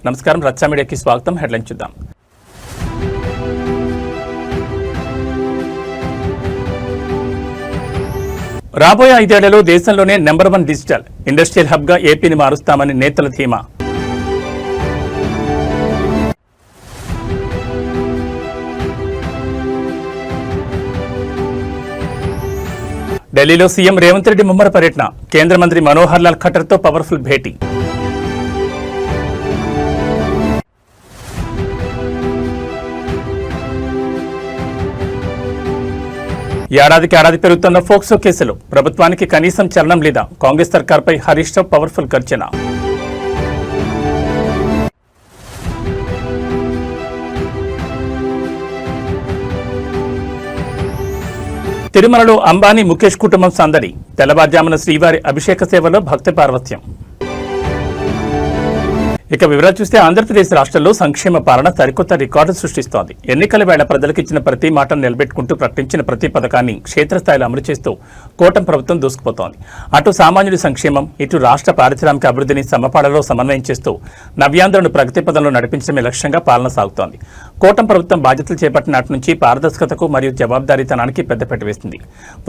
నమస్కారం, రచ్చ మీడియాకి స్వాగతం. హెడ్లైన్ చూద్దాం. రాబోయే 5 ఏళ్లలో దేశంలోనే నంబర్ 1 డిజిటల్ ఇండస్ట్రియల్ హబ్గా ఏపీని మారుస్తామని నేతల ధీమా. ఢిల్లీలో సీఎం రేవంత్ రెడ్డి ముమ్మర పర్యటన, కేంద్ర మంత్రి మనోహర్ లాల్ ఖట్టర్తో పవర్ఫుల్ భేటీ. ఏడాది పెరుగుతున్న ఫోక్సో కేసులు, ప్రభుత్వానికి కనీసం చలనం లేదా, కాంగ్రెస్ సర్కార్పై హరీష్ రావు పవర్ఫుల్ గర్జన. తిరుమలలో అంబానీ ముఖేష్ కుటుంబం సందడి, తెల్లవారుజామున శ్రీవారి అభిషేక సేవలో భక్తి పార్వత్యం. ఇక వివరాలు చూస్తే ఆంధ్రప్రదేశ్ రాష్ట్రంలో సంక్షేమ పాలన సరికొత్త రికార్డు సృష్టిస్తోంది. ఎన్నికల వేళ ప్రజలకు ఇచ్చిన ప్రతి మాటను నిలబెట్టుకుంటూ ప్రకటించిన ప్రతి పథకాన్ని క్షేత్రస్థాయిలో అమలు చేస్తూ కూటమి ప్రభుత్వం దూసుకుపోతోంది. అటు సామాన్యుడి సంక్షేమం, ఇటు రాష్ట్ర పారిశ్రామిక అభివృద్ధిని సమపాళలో సమన్వయం చేస్తూ నవ్యాంధ్రను ప్రగతి పదంలో నడిపించడమే లక్ష్యంగా పాలన సాగుతోంది. కూటమి ప్రభుత్వం బాధ్యతలు చేపట్టిన నాటి నుంచి పారదర్శకతకు మరియు జవాబుదారీతనానికి పెద్దపీట వేస్తుంది.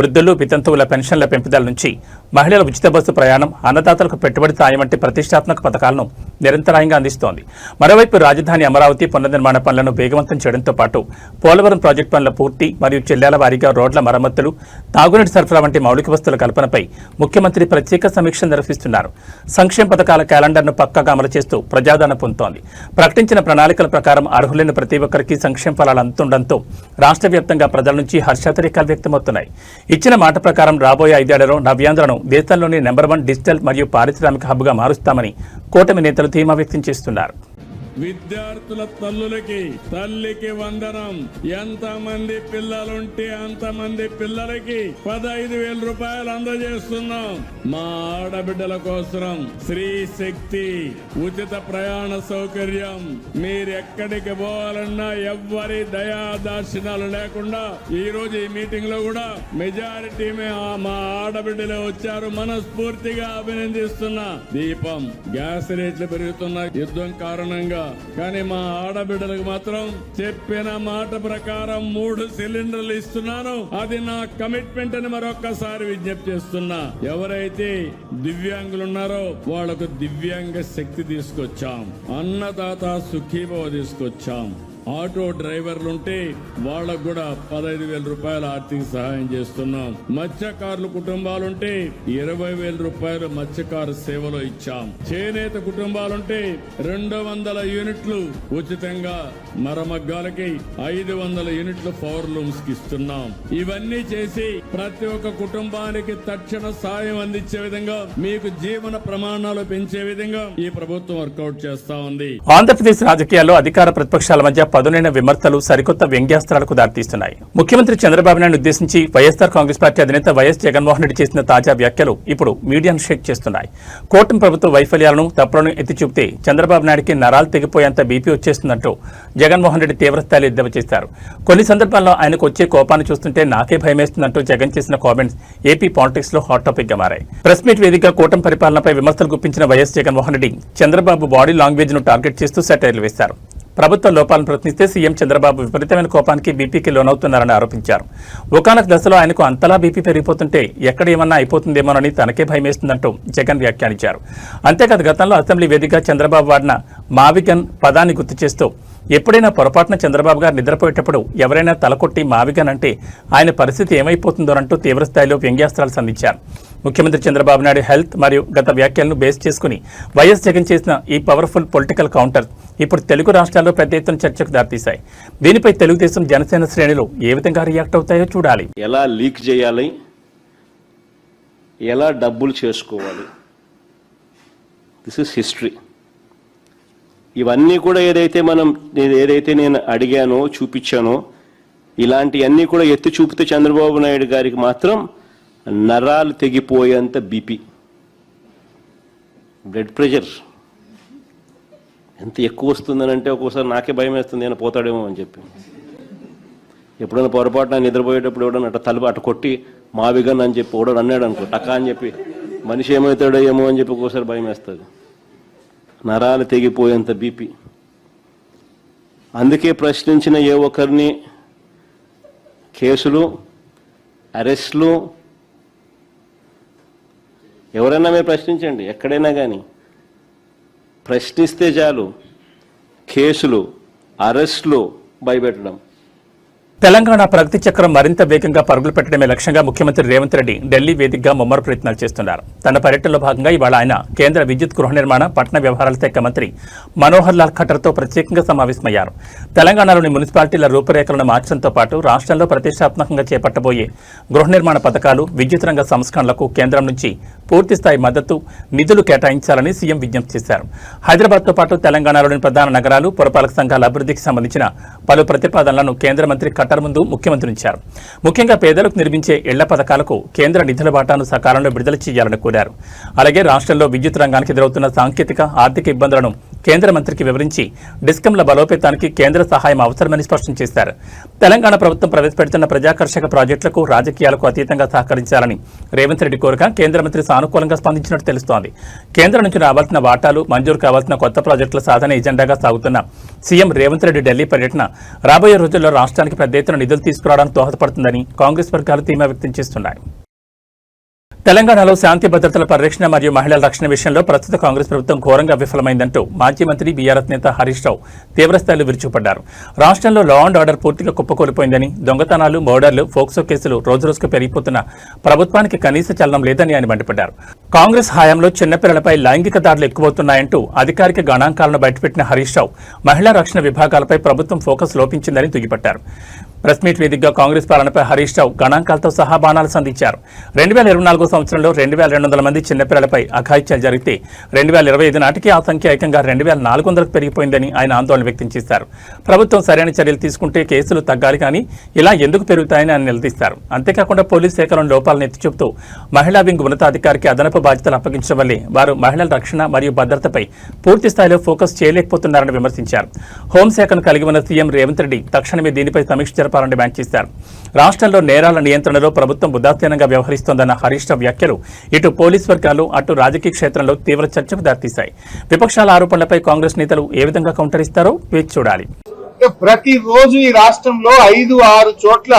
వృద్ధులు, వితంతువుల పెన్షన్ల పెంపుదల నుంచి మహిళల ఉచిత బస్సు ప్రయాణం, అన్నదాతలకు పెట్టుబడి సాయం వంటి ప్రతిష్టాత్మక పథకాలను నిరంతరాయంగా అందిస్తోంది. మరోవైపు రాజధాని అమరావతి పునర్నిర్మాణ పనులను వేగవంతం చేయడంతో పాటు పోలవరం ప్రాజెక్టు పనుల పూర్తి మరియు జిల్లాల వారీగా రోడ్ల మరమ్మతులు, తాగునీటి సరఫరా వంటి మౌలిక వస్తువుల కల్పనపై ముఖ్యమంత్రి ప్రత్యేక సమీక్ష నిర్వహిస్తున్నారు. సంక్షేమ పథకాల క్యాలెండర్ను పక్కాగా అమలు చేస్తూ ప్రజాదరణ పొందుతోంది. ప్రకటించిన ప్రణాళికల ప్రకారం అర్హులైన ప్రతి ఒక్కరికి సంక్షేమ ఫలాలు అందుతుండటంతో రాష్ట్ర వ్యాప్తంగా ప్రజల నుంచి హర్షాతిరేకాలు వ్యక్తమవుతున్నాయి. ఇచ్చిన మాట ప్రకారం రాబోయే 5 ఏళ్లలో నవ్యాంధ్రను దేశంలోని నంబర్ 1 డిజిటల్ మరియు పారిశ్రామిక హబ్గా మారుస్తామని కూటమి నేతలు ధీమా వ్యక్తం చేస్తున్నారు. విద్యార్థుల తల్లికి వందనం. ఎంతమంది పిల్లలుంటే అంతమంది పిల్లలకి 15,000 రూపాయలు అందజేస్తున్నాం. మా ఆడబిడ్డల కోసం శ్రీ శక్తి ఉచిత ప్రయాణ సౌకర్యం. మీరెక్కడికి పోవాలన్నా ఎవ్వరి దయాదార్శనాలు లేకుండా ఈ రోజు ఈ మీటింగ్ లో కూడా మెజారిటీ మా ఆడబిడ్డలే వచ్చారు. మనస్ఫూర్తిగా అభినందిస్తున్నా. దీపం గ్యాస్ రేట్లు పెరుగుతున్న యుద్ధం కారణంగా, కానీ మా ఆడబిడ్డలకు మాత్రం చెప్పిన మాట ప్రకారం 3 సిలిండర్లు ఇస్తున్నాను. అది నా కమిట్మెంట్ అని మరొక్కసారి విజ్ఞప్తి చేస్తున్నా. ఎవరైతే దివ్యాంగులు ఉన్నారో వాళ్లకు దివ్యాంగ శక్తి తీసుకొచ్చాం. అన్నదాత సుఖీభవ తీసుకొచ్చాం. ఆటో డ్రైవర్లుంటే వాళ్లకు కూడా 15,000 రూపాయల ఆర్థిక సహాయం చేస్తున్నాం. మత్స్యకారుల కుటుంబాలుంటే 20,000 రూపాయలు మత్స్యకారు సేవలో ఇచ్చాం. చేనేత కుటుంబాలుంటే 200 యూనిట్లు ఉచితంగా మరమగ్గాలకి 500 యూనిట్లు పవర్ లూమ్స్ కి ఇస్తున్నాం. ఇవన్నీ చేసి ప్రతి ఒక్క కుటుంబానికి తక్షణ సాయం అందించే విధంగా, మీకు జీవన ప్రమాణాలు పెంచే విధంగా ఈ ప్రభుత్వం వర్కౌట్ చేస్తా ఉంది. ఆంధ్రప్రదేశ్ రాజకీయాల్లో అధికార ప్రతిపక్షాల మధ్య పదునైన విమర్శలు సరికొత్త వ్యంగ్యాస్త్రాలకు దారితీస్తున్నాయి. ముఖ్యమంత్రి చంద్రబాబు నాయుడు ఉద్దేశించి వైఎస్ఆర్ కాంగ్రెస్ పార్టీ అధినేత వైఎస్ జగన్మోహన్ రెడ్డి చేసిన తాజా వ్యాఖ్యలు ఇప్పుడు మీడియాను షేక్ చేస్తున్నాయి. కూటమి ప్రభుత్వ వైఫల్యాలను, తప్పులను ఎత్తి చూపితే చంద్రబాబు నాయుడికి నరాలు తెగిపోయేంత బీపీ వచ్చేస్తుందంటూ జగన్మోహన్ రెడ్డి తీవ్రస్థాయిలో ఎద్దేవా చేశారు. కొన్ని సందర్భాల్లో ఆయనకు వచ్చే కోపాన్ని చూస్తుంటే నాకే భయమేస్తుందంటూ జగన్ చేసిన కామెంట్స్ ఏపీ పాలిటిక్స్ లో హాట్ టాపిక్ గా మారాయి. ప్రెస్ మీట్ వేదికగా కూటమి పరిపాలనపై విమర్శలు గుప్పించిన YS Jaganmohan Reddy Chandrababu body language ను టార్గెట్ చేస్తూ సెటైర్లు వేశారు. ప్రభుత్వ లోపాలను ప్రశ్నిస్తే సీఎం చంద్రబాబు విపరీతమైన కోపానికి బీపీకి లోనవుతున్నారని ఆరోపించారు. ఒకానొక దశలో ఆయనకు అంతలా బీపీ పెరిగిపోతుంటే ఎక్కడ ఏమన్నా అయిపోతుందేమోనని తనకే భయమేస్తుందంటూ జగన్ వ్యాఖ్యానించారు. అంతేకాదు గతంలో అసెంబ్లీ వేదికగా చంద్రబాబు వాడిన మావిగన్ పదాన్ని గుర్తు చేస్తూ ఎప్పుడైనా పొరపాటున చంద్రబాబు గారు నిద్రపోయేటప్పుడు ఎవరైనా తలకొట్టి మావిగన్ అంటే ఆయన పరిస్థితి ఏమైపోతుందోనంటూ తీవ్రస్థాయిలో వ్యంగ్యాస్త్రాలు సంధించారు. ముఖ్యమంత్రి చంద్రబాబు నాయుడు హెల్త్ మరియు గత వ్యాఖ్యలను బేస్ చేసుకుని వైఎస్ జగన్ చేసిన ఈ పవర్ఫుల్ పొలిటికల్ కౌంటర్ ఇప్పుడు తెలుగు రాష్ట్రాల్లో పెద్ద ఎత్తున చర్చకు దారితీశాయి. దీనిపై తెలుగుదేశం, జనసేన శ్రేణులు ఏ విధంగా రియాక్ట్ అవుతాయో చూడాలి. ఎలా లీక్ చేయాలి, ఎలా డబ్బులు చేసుకోవాలి, దిస్ ఇస్ హిస్టరీ. ఇవన్నీ కూడా ఏదైతే నేను అడిగానో, చూపించానో, ఇలాంటివన్నీ కూడా ఎత్తి చూపితే చంద్రబాబు నాయుడు గారికి మాత్రం నరాలు తెగిపోయేంత బీపీ, బ్లడ్ ప్రెషర్ ఎంత ఎక్కువ వస్తుందనంటే ఒక్కోసారి నాకే భయం వేస్తుంది, నేను పోతాడేమో అని చెప్పి. ఎప్పుడైనా పొరపాటున నిద్రపోయేటప్పుడు ఎవడన్నా అట్ట తలుపు అట్ట కొట్టి మావిగన్ అని చెప్పి ఎవడో అన్నాడు అనుకో, టకా అని చెప్పి మనిషి ఏమవుతాడో ఏమో అని చెప్పి ఒక్కోసారి భయం వేస్తుంది. నరాలు తెగిపోయేంత బీపీ. అందుకే ప్రశ్నించిన ఏ ఒక్కరిని కేసులు, అరెస్టులు, ఎవరైనా మీరు ప్రశ్నించండి, ఎక్కడైనా కానీ ప్రశ్నిస్తే చాలు కేసులు, అరెస్టులు భయపెట్టడం. తెలంగాణ ప్రగతి చక్రం మరింత వేగంగా పరుగులు పెట్టడమే లక్ష్యంగా ముఖ్యమంత్రి రేవంత్ రెడ్డి ఢిల్లీ వేదికగా ముమ్మర ప్రయత్నాలు చేస్తున్నారు. తన పర్యటనలో భాగంగా ఇవాళ ఆయన కేంద్ర విద్యుత్, గృహ నిర్మాణ, పట్టణ వ్యవహారాల శాఖ మంత్రి మనోహర్ లాల్ ఖట్టర్తో ప్రత్యేకంగా సమావేశమయ్యారు. తెలంగాణలోని మున్సిపాలిటీల రూపురేఖలను మార్చడంతో పాటు రాష్ట్రంలో ప్రతిష్టాత్మకంగా చేపట్టబోయే గృహ నిర్మాణ పథకాలు, విద్యుత్ రంగ సంస్కరణలకు కేంద్రం నుంచి పూర్తిస్థాయి మద్దతు, నిధులు కేటాయించాలని సీఎం విజ్ఞప్తి చేశారు. హైదరాబాద్తో పాటు తెలంగాణలోని ప్రధాన నగరాలు, పురపాలక సంఘాల అభివృద్ధికి సంబంధించిన పలు ప్రతిపాదనలను కేంద్ర మంత్రి ఖట్టర్ ముందు ముఖ్యమంత్రి ఉంచారు. ముఖ్యంగా పేదలకు నిర్మించే ఇళ్ల పథకాలకు కేంద్ర నిధుల వాటాను సకాలంలో విడుదల చేయాలని కోరారు. అలాగే రాష్ట్రంలో విద్యుత్ రంగానికి ఎదురవుతున్న సాంకేతిక, ఆర్థిక ఇబ్బందులను కేంద్ర మంత్రికి వివరించి డిస్కంల బలోపేతానికి కేంద్ర సహాయం అవసరమని స్పష్టం చేశారు. తెలంగాణ ప్రభుత్వం ప్రవేశపెడుతున్న ప్రజాకర్షక ప్రాజెక్టులకు, రాజకీయాలకు అతీతంగా సహకరించాలని రేవంత్ రెడ్డి కోరగా కేంద్ర మంత్రి సానుకూలంగా స్పందించినట్టు తెలుస్తోంది. కేంద్రం నుంచి రావాల్సిన వాటాలు, మంజూరు కావాల్సిన కొత్త ప్రాజెక్టుల సాధన ఎజెండాగా సాగుతున్న సీఎం రేవంత్ రెడ్డి ఢిల్లీ పర్యటన రాబోయే రోజుల్లో రాష్ట్రానికి పెద్ద ఎత్తున నిధులు తీసుకురావడానికి దోహదపడుతుందని కాంగ్రెస్ వర్గాలు ధీమా వ్యక్తం చేస్తున్నాయి. తెలంగాణలో శాంతి భద్రతల పరిరక్షణ మరియు మహిళల రక్షణ విషయంలో ప్రస్తుత కాంగ్రెస్ ప్రభుత్వం ఘోరంగా విఫలమైందంటూ మాజీ మంత్రి బీఆర్ఎస్ నేత హరీష్ రావు తీవ్రస్థాయిలో విరుచుకుపడ్డారు. రాష్ట్రంలో లా అండ్ ఆర్డర్ పూర్తిగా కుప్పకూలిపోయిందని, దొంగతనాలు, మర్డర్లు, ఫోక్సో కేసులు రోజురోజుకు పెరిగిపోతున్న ప్రభుత్వానికి కనీస చలనం లేదని ఆయన మండిపడ్డారు. కాంగ్రెస్ హయాంలో చిన్నపిల్లలపై లైంగిక దాడులు ఎక్కువవుతున్నాయంటూ అధికారిక గణాంకాలను బయటపెట్టిన హరీష్ రావు మహిళా రక్షణ విభాగాలపై ప్రభుత్వం ఫోకస్ లోపించిందని దుయ్యబట్టారు. ప్రెస్ మీట్ వేదికగా కాంగ్రెస్ పాలనపై హరీష్ రావు గణాంకాలతో సహా బాణాలు సంధించారు. 2024 సంవత్సరంలో 2200 మంది చిన్నపిల్లలపై అఘాయిత్యాలు జరిగితే 2025 నాటికి ఆ సంఖ్య ఏకంగా 2400కు పెరిగిపోయిందని ఆయన ఆందోళన వ్యక్తం చేశారు. ప్రభుత్వం సరైన చర్యలు తీసుకుంటే కేసులు తగ్గాలి, కానీ ఇలా ఎందుకు పెరుగుతాయని ఆయన నిలదీశారు. అంతేకాకుండా పోలీస్ శాఖలోని లోపాలను ఎత్తి చూపుతూ మహిళా వింగ్ ఉన్నతాధికారికి అదనపు బాధ్యతలు అప్పగించడం వల్లే వారు మహిళల రక్షణ మరియు భద్రతపై పూర్తి స్థాయిలో ఫోకస్ చేయలేకపోతున్నారని విమర్శించారు. హోంశాఖను కలిగి ఉన్న సీఎం రేవంత్ రెడ్డి తక్షణమే దీనిపై సమీక్ష జరపాలని డిమాండ్ చేశారు. రాష్ట్రంలో నేరాల నియంత్రణలో ప్రభుత్వం ఉదాసీనంగా వ్యవహరిస్తోందన్న హరీష్ రావు వ్యాఖ్యలు ఇటు పోలీస్ వర్గాలు, అటు రాజకీయ క్షేత్రంలో తీవ్ర చర్చకు దారితీశాయి. విపక్షాల ఆరోపణలపై కాంగ్రెస్ నేతలు ఏ విధంగా కౌంటర్ ఇస్తారో వేచి చూడాలి. ప్రతిరోజు ఈ రాష్ట్రంలో 5-6 చోట్ల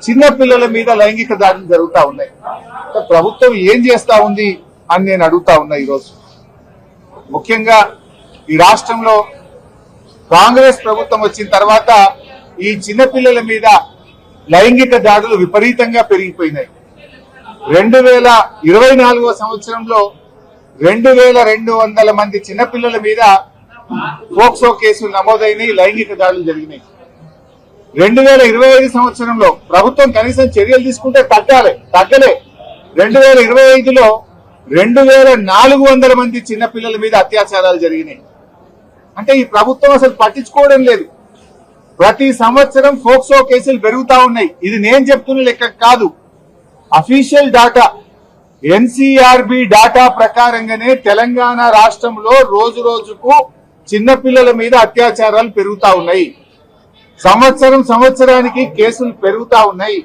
చిన్న పిల్లల మీద లైంగిక దాడులు జరుగుతా ఉన్నాయి. ప్రభుత్వం ఏం చేస్తా ఉంది అని నేను అడుగుతా ఉన్నా. ఈరోజు ముఖ్యంగా ఈ రాష్ట్రంలో కాంగ్రెస్ ప్రభుత్వం వచ్చిన తర్వాత ఈ చిన్నపిల్లల మీద లైంగిక దాడులు విపరీతంగా పెరిగిపోయినాయి. 2024 సంవత్సరంలో 2200 మంది చిన్నపిల్లల మీద పోక్సో కేసులు నమోదైనాయి, లైంగిక దాడులు జరిగినాయి. 2025 సంవత్సరంలో ప్రభుత్వం కనీసం చర్యలు తీసుకుంటే తగ్గలే. 2025లో 2400 మంది చిన్నపిల్లల మీద అత్యాచారాలు జరిగినాయి. అంటే ఈ ప్రభుత్వం అసలు పట్టించుకోవడం లేదు. ప్రతి సంవత్సరం ఫోక్సో కేసులు పెరుగుతా ఉన్నాయి. ఇది నేను చెప్తున్న లెక్క కాదు, అఫీషియల్ డాటా. ఎన్సీఆర్బీ డాటా ప్రకారంగానే తెలంగాణ రాష్ట్రంలో రోజు రోజుకు చిన్నపిల్లల మీద అత్యాచారాలు పెరుగుతా ఉన్నాయి. సంవత్సరానికి కేసులు పెరుగుతా ఉన్నాయి.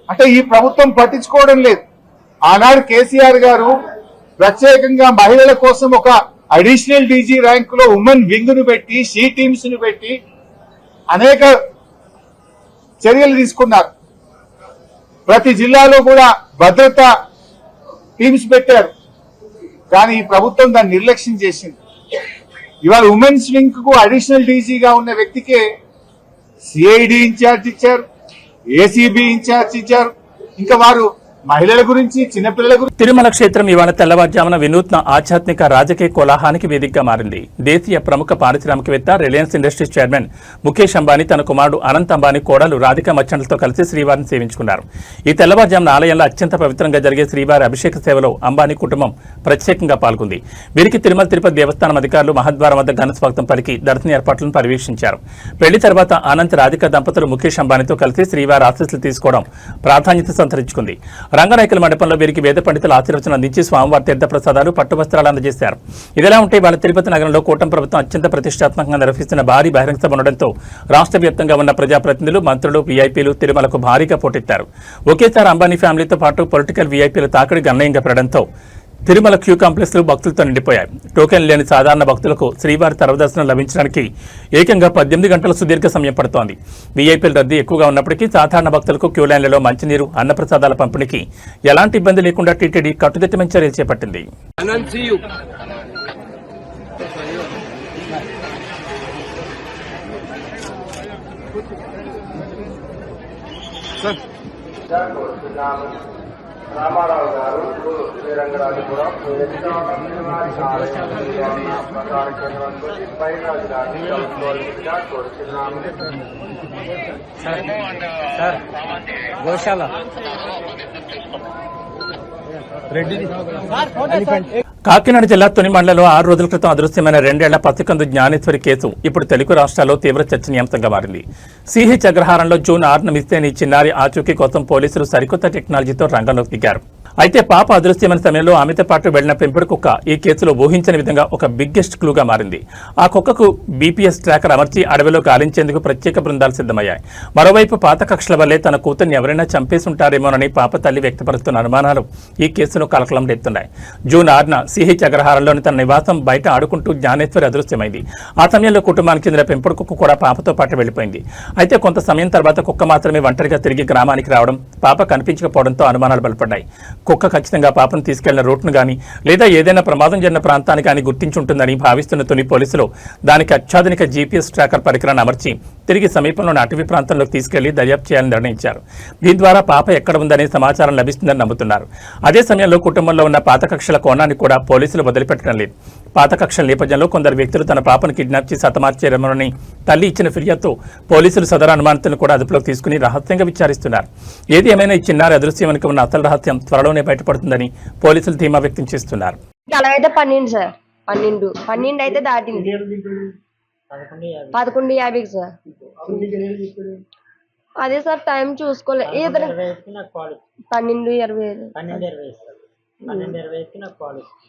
అంటే ఈ ప్రభుత్వం పట్టించుకోవడం లేదు. ఆనాడు కేసీఆర్ గారు ప్రత్యేకంగా మహిళల కోసం ఒక అడిషనల్ డీజీ ర్యాంకులో ఉమెన్ వింగ్ ను పెట్టి, షీ టీమ్స్ ను పెట్టి అనేక చర్యలు తీసుకున్నారు. ప్రతి జిల్లాలో కూడా భద్రతా టీమ్స్ పెట్టారు. కానీ ఈ ప్రభుత్వం దాన్ని నిర్లక్ష్యం చేసింది. ఇవాళ ఉమెన్స్ వింగ్ కు అడిషనల్ డీజీగా ఉన్న వ్యక్తికే సిఐడి ఇన్ఛార్జ్ ఇచ్చారు, ఏసీబీ ఇన్ఛార్జ్ ఇచ్చారు. ఇంకా వారు మహిళల గురించి, చిన్నపిల్లల గురించి. తిరుమల క్షేత్రం ఇవాళ తెల్లవారుజామున వినూత్న ఆధ్యాత్మిక రాజకీయ కోలాహానికి వేదికగా మారింది. దేశీయ ప్రముఖ పారిశ్రామికవేత్త Reliance industries chairman Mukesh Ambani తన కుమారుడు అనంత్ అంబానీ కోడలు రాధికా మర్చెంట్లతో కలిసి శ్రీవారిని సేవించుకున్నారు. ఈ తెల్లవారుజామున ఆలయంలో అత్యంత పవిత్రంగా జరిగే శ్రీవారి అభిషేక సేవలో అంబానీ కుటుంబం ప్రత్యేకంగా పాల్గొంది. వీరికి తిరుమల తిరుపతి దేవస్థానం అధికారులు మహద్వారం వద్ద ఘన స్వాగతం పలికి దర్శన ఏర్పాట్లను పర్యవేక్షించారు. పెళ్లి తర్వాత అనంత్, రాధికా దంపతులు ముఖేష్ అంబానీతో కలిసి శ్రీవారి ఆశీస్సులు తీసుకోవడం ప్రాధాన్యత సంతరించుకుంది. రంగనాయకుల మండపంలో వీరికి వేద పండితులు ఆశీర్వచనం అందించి స్వామివారి తీర్థ ప్రసాదాలు, పట్టు వస్త్రాలు అందజేశారు. ఇదిలా ఉంటే వాళ్ళ తిరుపతి నగరంలో కూటమి ప్రభుత్వం అత్యంత ప్రతిష్టాత్మకంగా నిర్వహిస్తున్న భారీ బహిరంగ సభ ఉండడంతో రాష్ట్ర వ్యాప్తంగా ఉన్న ప్రజాప్రతినిధులు, మంత్రులు, వీఐపీలు తిరుమలకు భారీగా పోటెత్తారు. ఒకేసారి అంబానీ ఫ్యామిలీతో పాటు పొలిటికల్ వీఐపీల తాకిడి గణనీయంగా పెరగడంతో తిరుమల క్యూ కాంప్లెక్స్లు భక్తులతో నిండిపోయాయి. టోకెన్ లేని సాధారణ భక్తులకు శ్రీవారి సర్వదర్శనం లభించడానికి ఏకంగా 18 గంటల సుదీర్ఘ సమయం పడుతోంది. వీఐపీల రద్దీ ఎక్కువగా ఉన్నప్పటికీ సాధారణ భక్తులకు క్యూ లైన్లలో మంచినీరు, అన్నప్రసాదాల పంపిణీకి ఎలాంటి ఇబ్బంది లేకుండా టీటీడీ కట్టుదిట్టమైన చర్యలు చేపట్టింది. రామారావు గారు శ్రీరంగరాజపురం గోశాల కాకినాడ జిల్లా తుని మండలంలో 6 రోజుల క్రితం అదృశ్యమైన 2 ఏళ్ల పసికందు జ్ఞానేశ్వరి కేసు ఇప్పుడు తెలుగు రాష్ట్రాల్లో తీవ్ర చర్చనీయాంశంగా మారింది. సిహెచ్ అగ్రహారంలో జూన్ 6న మిస్ అయిన ఈ చిన్నారి ఆచూకీ కోసం పోలీసులు సరికొత్త టెక్నాలజీతో రంగంలోకి దిగారు. అయితే పాప అదృశ్యమైన సమయంలో ఆమెతో పాటు వెళ్లిన పెంపుడు కుక్క ఈ కేసులో ఊహించని విధంగా ఒక బిగ్గెస్ట్ క్లూగా మారింది. ఆ కుక్కకు బీపీఎస్ ట్రాకర్ అమర్చి అడవిలో గాలించేందుకు ప్రత్యేక బృందాలు సిద్ధమయ్యాయి. మరోవైపు పాత కక్షల వల్లే తన కూతుర్ని ఎవరైనా చంపేసుంటారేమోనని పాప తల్లి వ్యక్తపరుస్తున్న అనుమానాలు ఈ కేసులో కలకలం రేపుతున్నాయి. జూన్ 6న సిహెచ్ అగ్రహారంలోని తన నివాసం బయట ఆడుకుంటూ జ్ఞానేశ్వరి అదృశ్యమైంది. ఆ సమయంలో కుటుంబానికి చెందిన పెంపుడు కుక్క కూడా పాపతో పాటు వెళ్లిపోయింది. అయితే కొంత సమయం తర్వాత కుక్క మాత్రమే ఒంటరిగా తిరిగి గ్రామానికి రావడం, పాప కనిపించకపోవడంతో అనుమానాలు బలపడ్డాయి. కుక్క ఖచ్చితంగా పాపను తీసుకెళ్లిన రూట్ను గానీ లేదా ఏదైనా ప్రమాదం జరిగిన ప్రాంతాన్ని కానీ గుర్తించుంటుందని భావిస్తున్న తుని పోలీసులు దానికి అత్యాధునిక జీపీఎస్ ట్రాకర్ పరికరాన్ని అమర్చి తిరిగి సమీపంలోని అటవీ ప్రాంతంలోకి తీసుకెళ్లి దర్యాప్తు చేయాలని నిర్ణయించారు. దీని ద్వారా పాప ఎక్కడ ఉందనే సమాచారం లభిస్తుందని నమ్ముతున్నారు. అదే సమయంలో కుటుంబంలో ఉన్న పాత కక్షల కోణాన్ని కూడా పోలీసులు వదిలిపెట్టడం లేదు. పాత కక్షల నేపథ్యంలో కొందరు వ్యక్తులు తన పాపను కిడ్నాప్ చేసి హతమార్చారేమోనని తల్లి ఇచ్చిన ఫిర్యాదుతో పోలీసులు సదరు అనుమానితులను కూడా అదుపులోకి తీసుకుని రహస్యంగా విచారిస్తున్నారు. ఏది ఏమైనా ఈ చిన్నారి అదృశ్యం వెనుక ఉన్న అసలు రహస్యం త్వరలోనే బయటపడుతుందని పోలీసులు ధీమా వ్యక్తం చేస్తున్నారు. అలాగైతే 12 సార్ 12 అయితే దాటింది 11:50 సార్. అదే సార్ టైం చూసుకోలేదు. 12:20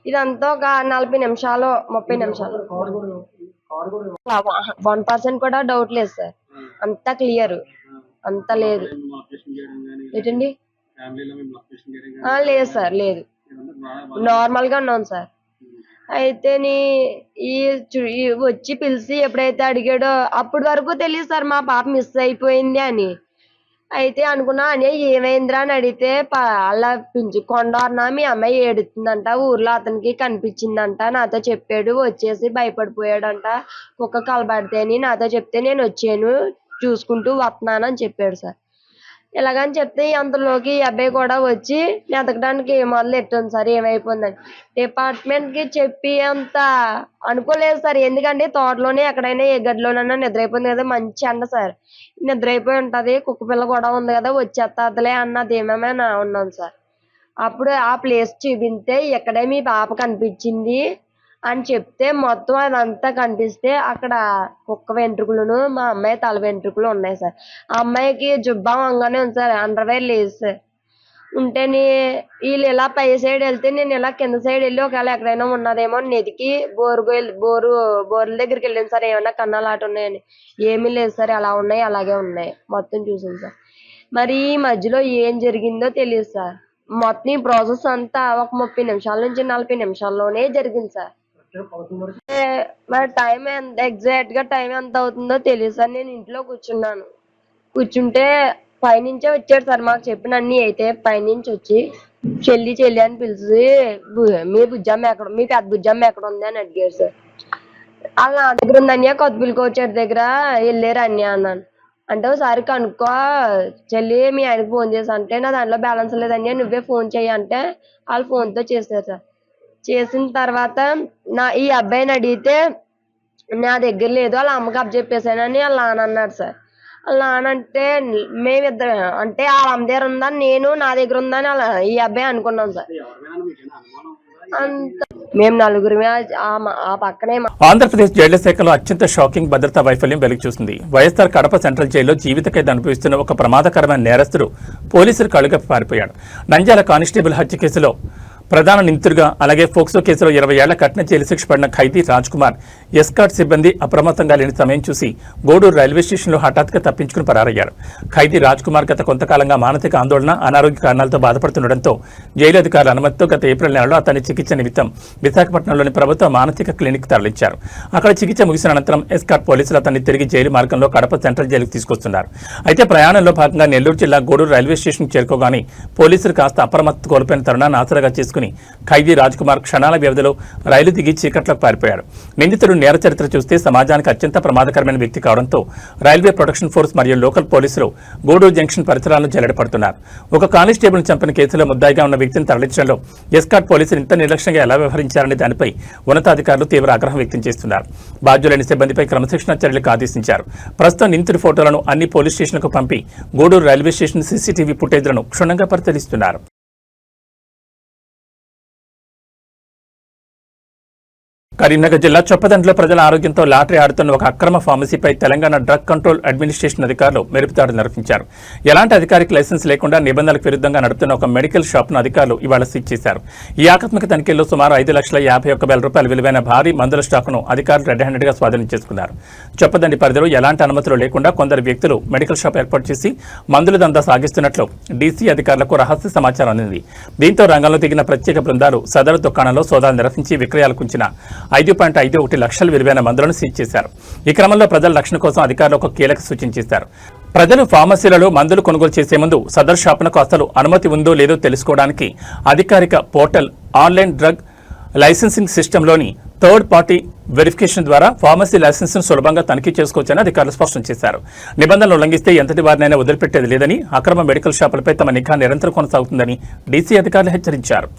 ఇదంతా ఒక 40 నిమిషాలు 30 నిమిషాలు 1% కూడా డౌట్ లేదు సార్. అంతా క్లియర్, అంత లేదు. ఏంటండి? లేదు సార్, లేదు, నార్మల్ గా ఉన్నాను సార్. అయితే వచ్చి పిలిచి ఎప్పుడైతే అడిగాడో అప్పటి వరకు తెలియదు సార్ మా పాప మిస్ అయిపోయింది అని. అయితే అనుకున్నా అని ఏమైందిరా అని అడిగితే అలా కొండన్నా మీ అమ్మాయి ఏడుతుందంట, ఊర్లో అతనికి కనిపించిందంట నాతో చెప్పాడు, వచ్చేసి భయపడిపోయాడంట, కుక్క కలబడితే అని నాతో చెప్తే నేను వచ్చాను చూసుకుంటూ వస్తున్నానని చెప్పాడు సార్. ఇలాగని చెప్తే అంతలోకి ఈ అబ్బాయి కూడా వచ్చి వెతకడానికి మొదలు పెట్టాను సార్ ఏమైపోయిందని. డిపార్ట్మెంట్ కి చెప్పి అంత అనుకోలేదు సార్. ఎందుకంటే తోటలోనే ఎక్కడైనా ఏ గదిలోనైనా నిద్రైపోయింది కదా, మంచి ఎండ సార్, నిద్రైపోయి ఉంటది, కుక్క పిల్ల కూడా ఉంది కదా వచ్చేస్తాదిలే అన్నది ఏమేమైనా ఉన్నాను సార్. అప్పుడు ఆ ప్లేస్ చూపిస్తే ఎక్కడే మీ పాప కనిపించింది అని చెప్తే మొత్తం అదంతా కనిపిస్తే అక్కడ కుక్క వెంట్రుకలను మా అమ్మాయి తల వెంట్రుకలు ఉన్నాయి సార్. ఆ అమ్మాయికి జుబ్బా వంగానే ఉంది సార్, అండర్వేర్ లేదు సార్. ఉంటేనే వీళ్ళు ఇలా పై సైడ్ వెళ్తే నేను ఇలా కింద సైడ్ వెళ్ళి ఒకవేళ ఎక్కడైనా ఉన్నదేమో నెతికి బోర్ల దగ్గరికి వెళ్ళాను సార్, ఏమన్నా కన్నాలాట ఉన్నాయని. ఏమీ లేదు సార్, ఎలా ఉన్నాయి అలాగే ఉన్నాయి, మొత్తం చూసాను సార్. మరి ఈ మధ్యలో ఏం జరిగిందో తెలియదు సార్. మొత్తం ఈ ప్రాసెస్ అంతా ఒక 30 నిమిషాల నుంచి 40 నిమిషాల్లోనే జరిగింది సార్. మరి టైం ఎగ్జాక్ట్ గా టైం ఎంత అవుతుందో తెలియదు సార్. నేను ఇంట్లో కూర్చుంటే పైనుంచే వచ్చాడు సార్ మాకు చెప్పిన అన్ని. అయితే పైనుంచి వచ్చి చెల్లి అని పిలిచి మీ పెద్ద బుజ్జమ్మ ఎక్కడ ఉంది అని అడిగారు సార్. వాళ్ళ నా దగ్గర ఉందన్యా కొత్తపల్లి కోచర్ దగ్గర వెళ్ళారు అన్యా అన్నాను. అంటే ఒకసారి కనుక్కో చెల్లి మీ ఆయనకు ఫోన్ చేసి అంటే నా దాంట్లో బ్యాలెన్స్ లేదన్యా నువ్వే ఫోన్ చెయ్యి అంటే వాళ్ళు ఫోన్తో చేశారు సార్. చేసిన తర్వాత ఈ అబ్బాయిని అడిగితే నా దగ్గర లేదు, వాళ్ళ అమ్మకి అప్పచెప్పేసానని వాళ్ళ నాన్న అన్నాడు సార్. వాళ్ళ నాన్న అంటే మేమిద్దరం అంటే వాళ్ళ అమ్మ దగ్గర ఉందని నేను నా దగ్గర ఉందని ఈ అబ్బాయి అనుకున్నాం సార్. అంత మేము నలుగురిమే ఆ పక్కనే. ఆంధ్రప్రదేశ్ జైళ్ల శాఖలో అత్యంత షాకింగ్ భద్రతా వైఫల్యం వెలుగు చూసింది. వైఎస్ఆర్ కడప సెంట్రల్ జైల్లో జీవిత ఖైదు అనుభవిస్తున్న ఒక ప్రమాదకరమైన నేరస్తుడు పోలీసులు కళ్ళుగప్పి పారిపోయాడు. నంద్యాల కానిస్టేబుల్ హత్య కేసులో ప్రధాన నిందితుడిగా అలాగే ఫోక్సో కేసులో 20 ఏళ్ల కఠిన జైలు శిక్ష పడిన ఖైదీ రాజ్ కుమార్ ఎస్కాట్ సిబ్బంది అప్రమత్తంగా లేని సమయం చూసి గూడూరు రైల్వే స్టేషన్లో హఠాత్తుగా తప్పించుకుని పరారయ్యారు. ఖైదీ రాజ్ కుమార్ గత కొంతకాలంగా మానసిక ఆందోళన, అనారోగ్య కారణాలతో బాధపడుతుండటంతో జైలు అధికారుల అనుమతితో గత ఏప్రిల్ నెలలో అతని చికిత్స నిమిత్తం విశాఖపట్నంలోని ప్రభుత్వ మానసిక క్లినిక్ తరలించారు. అక్కడ చికిత్స ముగిసిన అనంతరం ఎస్కాట్ పోలీసులు అతన్ని తిరిగి జైలు మార్గంలో కడప సెంట్రల్ జైలుకు తీసుకొస్తున్నారు. అయితే ప్రయాణంలో భాగంగా నెల్లూరు జిల్లా గూడూరు రైల్వే స్టేషన్కు చేరుకోగానే పోలీసులు కాస్త అప్రమత్తత కోల్పోయిన తరుణాన్ని ఆసరాగా చేసుకుని ఖైదీ రాజ్ కుమార్ క్షణాల వ్యవధిలో రైలు దిగి చీకట్లోకి పారిపోయాడు. నిందితుడు నేర చరిత్ర చూస్తే సమాజానికి అత్యంత ప్రమాదకరమైన వ్యక్తి కావడంతో రైల్వే ప్రొటెక్షన్ ఫోర్స్ మరియు లోకల్ పోలీసులు గూడూరు జంక్షన్ పరిసరాలను జల్లెడపడుతున్నారు. ఒక కానిస్టేబుల్ చంపిన కేసులో ముద్దాయిగా ఉన్న వ్యక్తిని తరలించడంలో ఎస్కాట్ పోలీసులు ఇంత నిర్లక్ష్యంగా ఎలా వ్యవహరించారనే దానిపై ఉన్నతాధికారులు తీవ్ర ఆగ్రహం వ్యక్తం చేస్తున్నారు. బాధ్యులైన సిబ్బందిపై క్రమశిక్షణ చర్యలకు ఆదేశించారు. ప్రస్తుతం నిందితుడి ఫోటోలను అన్ని పోలీస్ స్టేషన్లకు పంపి గూడూరు రైల్వే స్టేషన్ సీసీటీవీ ఫుటేజ్లను క్షుణ్ణంగా పరిశీలిస్తున్నారు. కరీంనగర్ జిల్లా చొప్పదండిలో ప్రజల ఆరోగ్యంతో లాటరీ ఆడుతున్న ఒక అక్రమ ఫార్మసీపై తెలంగాణ డ్రగ్ కంట్రోల్ అడ్మినిస్ట్రేషన్ అధికారులు మెరుపుదాడులు నిర్వహించారు. ఎలాంటి అధికారిక లైసెన్స్ లేకుండా నిబంధనలకు విరుద్ధంగా నడుపుతున్న ఒక మెడికల్ షాప్ను అధికారులు ఇవాళ సీజ్ చేశారు. ఈ ఆకస్మిక తనిఖీల్లో సుమారు 5,51,000 రూపాయల విలువైన భారీ మందుల స్టాకును అధికారులు రెడ్ హ్యాండెడ్గా స్వాధీనం చేసుకున్నారు. చొప్పదండి పరిధిలో ఎలాంటి అనుమతులు లేకుండా కొందరు వ్యక్తులు మెడికల్ షాప్ ఏర్పాటు చేసి మందుల దందా సాగిస్తున్నట్లు డీసీ అధికారులకు రహస్య సమాచారం అందింది. దీంతో రంగంలో దిగిన ప్రత్యేక బృందాలు సదరు దుకాణంలో సోదాలు నిర్వహించి విక్రయాలకు ఉంచిన 5.51 లక్షల విలువైన మందులను సీజ్ చేశారు. ఈ క్రమంలో ప్రజల రక్షణ కోసం అధికారులు ఒక కీలక సూచన చేశారు. ప్రజలు ఫార్మసీలలో మందులు కొనుగోలు చేసే ముందు సదర్ షాపునకు అసలు అనుమతి ఉందో లేదో తెలుసుకోవడానికి అధికారిక పోర్టల్ ఆన్లైన్ డ్రగ్ లైసెన్సింగ్ సిస్టంలోని థర్డ్ పార్టీ వెరిఫికేషన్ ద్వారా ఫార్మసీ లైసెన్స్ను సులభంగా తనిఖీ చేసుకోవచ్చని అధికారులు స్పష్టం చేశారు. నిబంధనలు ఉల్లంఘిస్తే ఎంతటి వారినైనా వదిలిపెట్టేది లేదని, అక్రమ మెడికల్ షాపులపై తమ నిఘా నిరంతరం కొనసాగుతుందని డీసీ అధికారులు హెచ్చరించారు.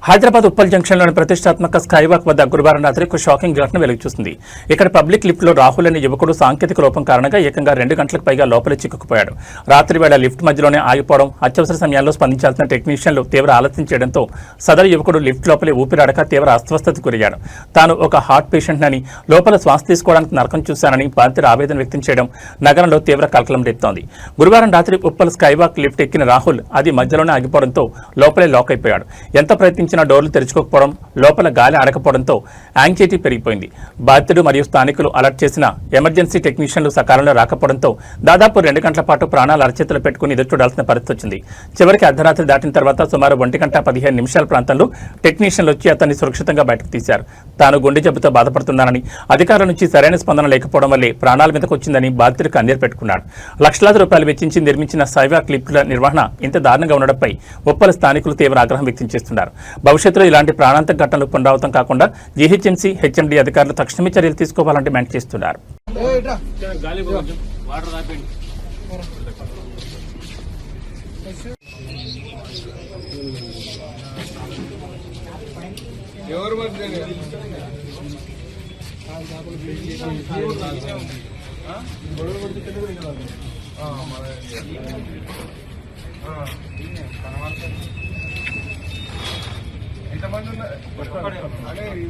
హైదరాబాద్ ఉప్పల్ జంక్షన్లోని ప్రతిష్టాత్మక స్కైవాక్ వద్ద గురువారం రాత్రి ఒక షాకింగ్ ఘటన వెలుగు చూసింది. ఇక్కడ పబ్లిక్ లిఫ్ట్లో రాహుల్ అనే యువకుడు సాంకేతిక లోపం కారణంగా ఏకంగా 2 గంటలకు పైగా లోపలే చిక్కుకుపోయాడు. రాత్రి వేళ లిఫ్ట్ మధ్యలోనే ఆగిపోవడం, అత్యవసర సమయాల్లో స్పందించాల్సిన టెక్నీషియన్లు తీవ్ర ఆలస్యం చేయడంతో సదరు యువకుడు లిఫ్ట్ లోపలే ఊపిరాడక తీవ్ర అస్వస్థతకు గురయ్యాడు. తాను ఒక హార్ట్ పేషెంట్నని, లోపల శ్వాస తీసుకోవడానికి నరకం చూశానని బాధితుడు ఆవేదన వ్యక్తం చేయడం నగరంలో తీవ్ర కలకలం రేపుతోంది. గురువారం రాత్రి ఉప్పల్ స్కైవాక్ లిఫ్ట్ ఎక్కిన రాహుల్ అది మధ్యలోనే ఆగిపోవడంతో లోపలే లాక్ అయిపోయాడు. ఎంత ప్రయత్నించినా డోర్లు తెరుచుకోకపోవడం, లోపల గాలి ఆడకపోవడంతో యాంగ్జైటీ పెరిగిపోయింది. బాధితుడు మరియు స్థానికులు అలర్ట్ చేసిన ఎమర్జెన్సీ టెక్నీషియన్లు సకాలంలో రాకపోవడంతో దాదాపు 2 గంటల పాటు ప్రాణాలు అరచేతులు పెట్టుకుని ఎదురు చూడాల్సిన పరిస్థితి వచ్చింది. చివరికి అర్ధరాత్రి దాటిన తర్వాత సుమారు 1:15 ప్రాంతంలో టెక్నీషియన్లు వచ్చి అతన్ని సురక్షితంగా బయటకు తీశారు. తాను గుండె జబ్బుతో బాధపడుతున్నానని, అధికారుల నుంచి సరైన స్పందన లేకపోవడం వల్లే ప్రాణాల మీదకు వచ్చిందని బాధితుడు కన్నీరు పెట్టుకున్నాడు. లక్షలాది రూపాయలు వెచ్చించి నిర్మించిన స్కైవాక్ లిఫ్ట్ల నిర్వహణ ఇంత దారుణంగా ఉండడంపై ఉప్పల్ స్థానికులు తీవ్ర ఆగ్రహం వ్యక్తం చేస్తున్నారు. భవిష్యత్తులో ఇలాంటి ప్రాణాంతక ఘటనలు పునరావృతం కాకుండా జీహెచ్ఎంసీ, హెచ్ఎండీ అధికారులు తక్షణమే చర్యలు తీసుకోవాలని డిమాండ్ చేస్తున్నారు.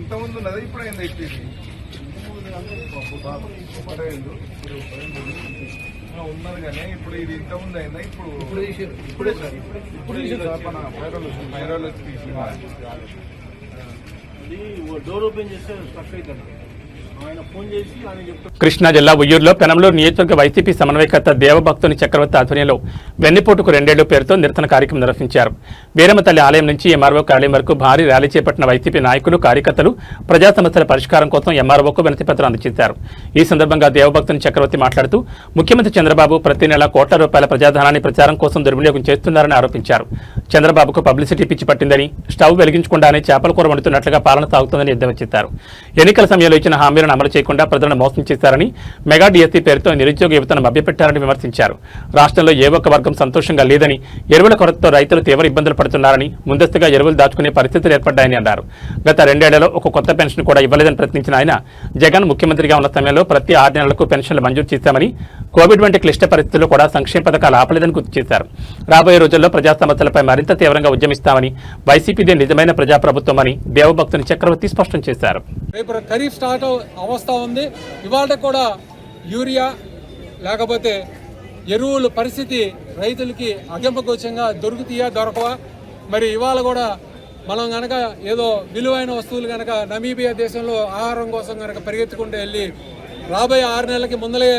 ఇంతకుముందు ఉన్నది ఇప్పుడు అయింది అయిపోయింది ఉన్నది కానీ ఇప్పుడు ఇది ఇంతకుముందు అయిందా? ఇప్పుడే వైరాల్ వచ్చి డోర్ ఓపెన్ చేస్తే స్టక్ అవుతుంది. కృష్ణా జిల్లా ఉయ్యూరులో పెనంలూరు నియోజకవర్గ వైసీపీ సమన్వయకర్త దేవభక్తుని చక్రవర్తి ఆధ్వర్యంలో వెన్నెపోటుకు 2 ఏళ్ల పేరుతో నిరసన కార్యక్రమం నిర్వహించారు. వీరమతల్లి ఆలయం నుంచి ఎంఆర్ఓ కార్యాలయం వరకు భారీ ర్యాలీ చేపట్టిన వైసీపీ నాయకులు, కార్యకర్తలు ప్రజా సమస్యల పరిష్కారం కోసం ఎంఆర్ఓకు వినతిపత్రం అందజేశారు. ఈ సందర్భంగా దేవభక్తుని చక్రవర్తి మాట్లాడుతూ ముఖ్యమంత్రి చంద్రబాబు ప్రతి నెల కోట్ల రూపాయల ప్రజాధనాన్ని ప్రచారం కోసం దుర్వినియోగం చేస్తున్నారని ఆరోపించారు. చంద్రబాబుకు పబ్లిసిటీ పిచ్చి పట్టిందని, స్టవ్ వెలిగించకుండానే చేపల కూర వండుతున్నట్లుగా పాలన సాగుతుందని ఎద్దేవా చేశారు. ఎన్నికల సమయంలో ఇచ్చిన హామీలను అమలు చేయకుండా ప్రజలను మోసం చేశారని, మెగా డిఎస్సీ పేరుతో నిరుద్యోగ యువతను మభ్యపెట్టారని విమర్శించారు. రాష్ట్రంలో ఏ ఒక్క వర్గం సంతోషంగా లేదని, ఎరువుల కొరతతో రైతులు తీవ్ర ఇబ్బందులు పడుతున్నారని, ముందస్తుగా ఎరువులు దాచుకునే పరిస్థితులు ఏర్పడ్డాయని అన్నారు. గత 2 ఏళ్లలో ఒక కొత్త పెన్షన్ కూడా ఇవ్వలేదని ప్రశ్నించిన ఆయన, జగన్ ముఖ్యమంత్రిగా ఉన్న సమయంలో ప్రతి 6 నెలలకు పెన్షన్లు మంజూరు చేశామని, కోవిడ్ వంటి క్లిష్ట పరిస్థితుల్లో కూడా సంక్షేమ పథకాలు ఆపలేదని గుర్తు చేశారు. రాబోయే రోజుల్లో ప్రజా సమస్యలపై మరింత తీవ్రంగా ఉద్యమిస్తామని, వైసీపీదే నిజమైన ప్రజాప్రభుత్వం అని దేవభక్తుని చక్రవర్తి స్పష్టం చేశారు. ఖరీఫ్ స్టార్ట్ అవస్థ ఉంది. ఇవాళ కూడా యూరియా లేకపోతే ఎరువుల పరిస్థితి రైతులకి అగంపగోచంగా దొరుకుతాయా దొరకవా? మరి ఇవాళ కూడా మనం కనుక ఏదో విలువైన వస్తువులు కనుక నమీబియా దేశంలో ఆహారం కోసం కనుక పరిగెత్తుకుంటూ వెళ్ళి రాబోయే 6 నెలలకి ముందలే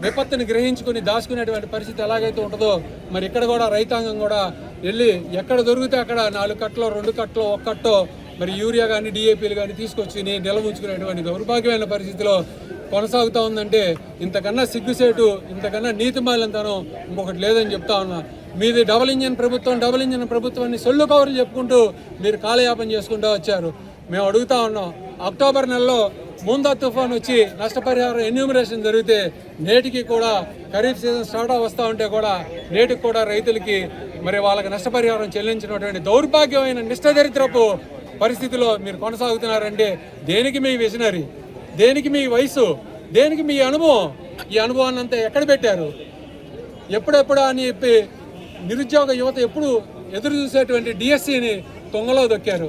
విపత్తుని గ్రహించుకుని దాచుకునేటువంటి పరిస్థితి ఎలాగైతే ఉంటుందో మరి ఇక్కడ కూడా రైతాంగం కూడా వెళ్ళి ఎక్కడ దొరికితే అక్కడ 4 కట్టలో 2 కట్టలో 1 కట్టో మరి యూరియా కానీ డిఏపీలు కానీ తీసుకొచ్చి నిల్వ ఉంచుకునేటువంటి దౌర్భాగ్యమైన పరిస్థితిలో కొనసాగుతూ ఉందంటే ఇంతకన్నా సిగ్గుసేటు, ఇంతకన్నా నీతిమాలినతనం ఇంకొకటి లేదని చెప్తా ఉన్నా. మీది డబుల్ ఇంజిన్ ప్రభుత్వాన్ని సొల్లు కవర్లు చెప్పుకుంటూ మీరు కాలయాపన చేసుకుంటూ వచ్చారు. మేము అడుగుతా ఉన్నాం, అక్టోబర్ నెలలో ముందా తుఫాన్ వచ్చి నష్టపరిహారం ఎన్యూమరేషన్ జరిగితే నేటికి కూడా ఖరీఫ్ సీజన్ స్టార్ట్ వస్తూ ఉంటే కూడా నేటికి కూడా రైతులకి మరి వాళ్ళకి నష్టపరిహారం చెల్లించినటువంటి దౌర్భాగ్యమైన నిష్టచరిత్రపు పరిస్థితిలో మీరు కొనసాగుతున్నారంటే దేనికి మీ విజనరీ, దేనికి మీ వయసు, దేనికి మీ అనుభవం? ఈ అనుభవాన్ని అంతా ఎక్కడ పెట్టారు? ఎప్పుడెప్పుడా అని చెప్పి నిరుద్యోగ యువత ఎప్పుడు ఎదురు చూసేటువంటి డిఎస్సిని తొంగలో దొక్కారు.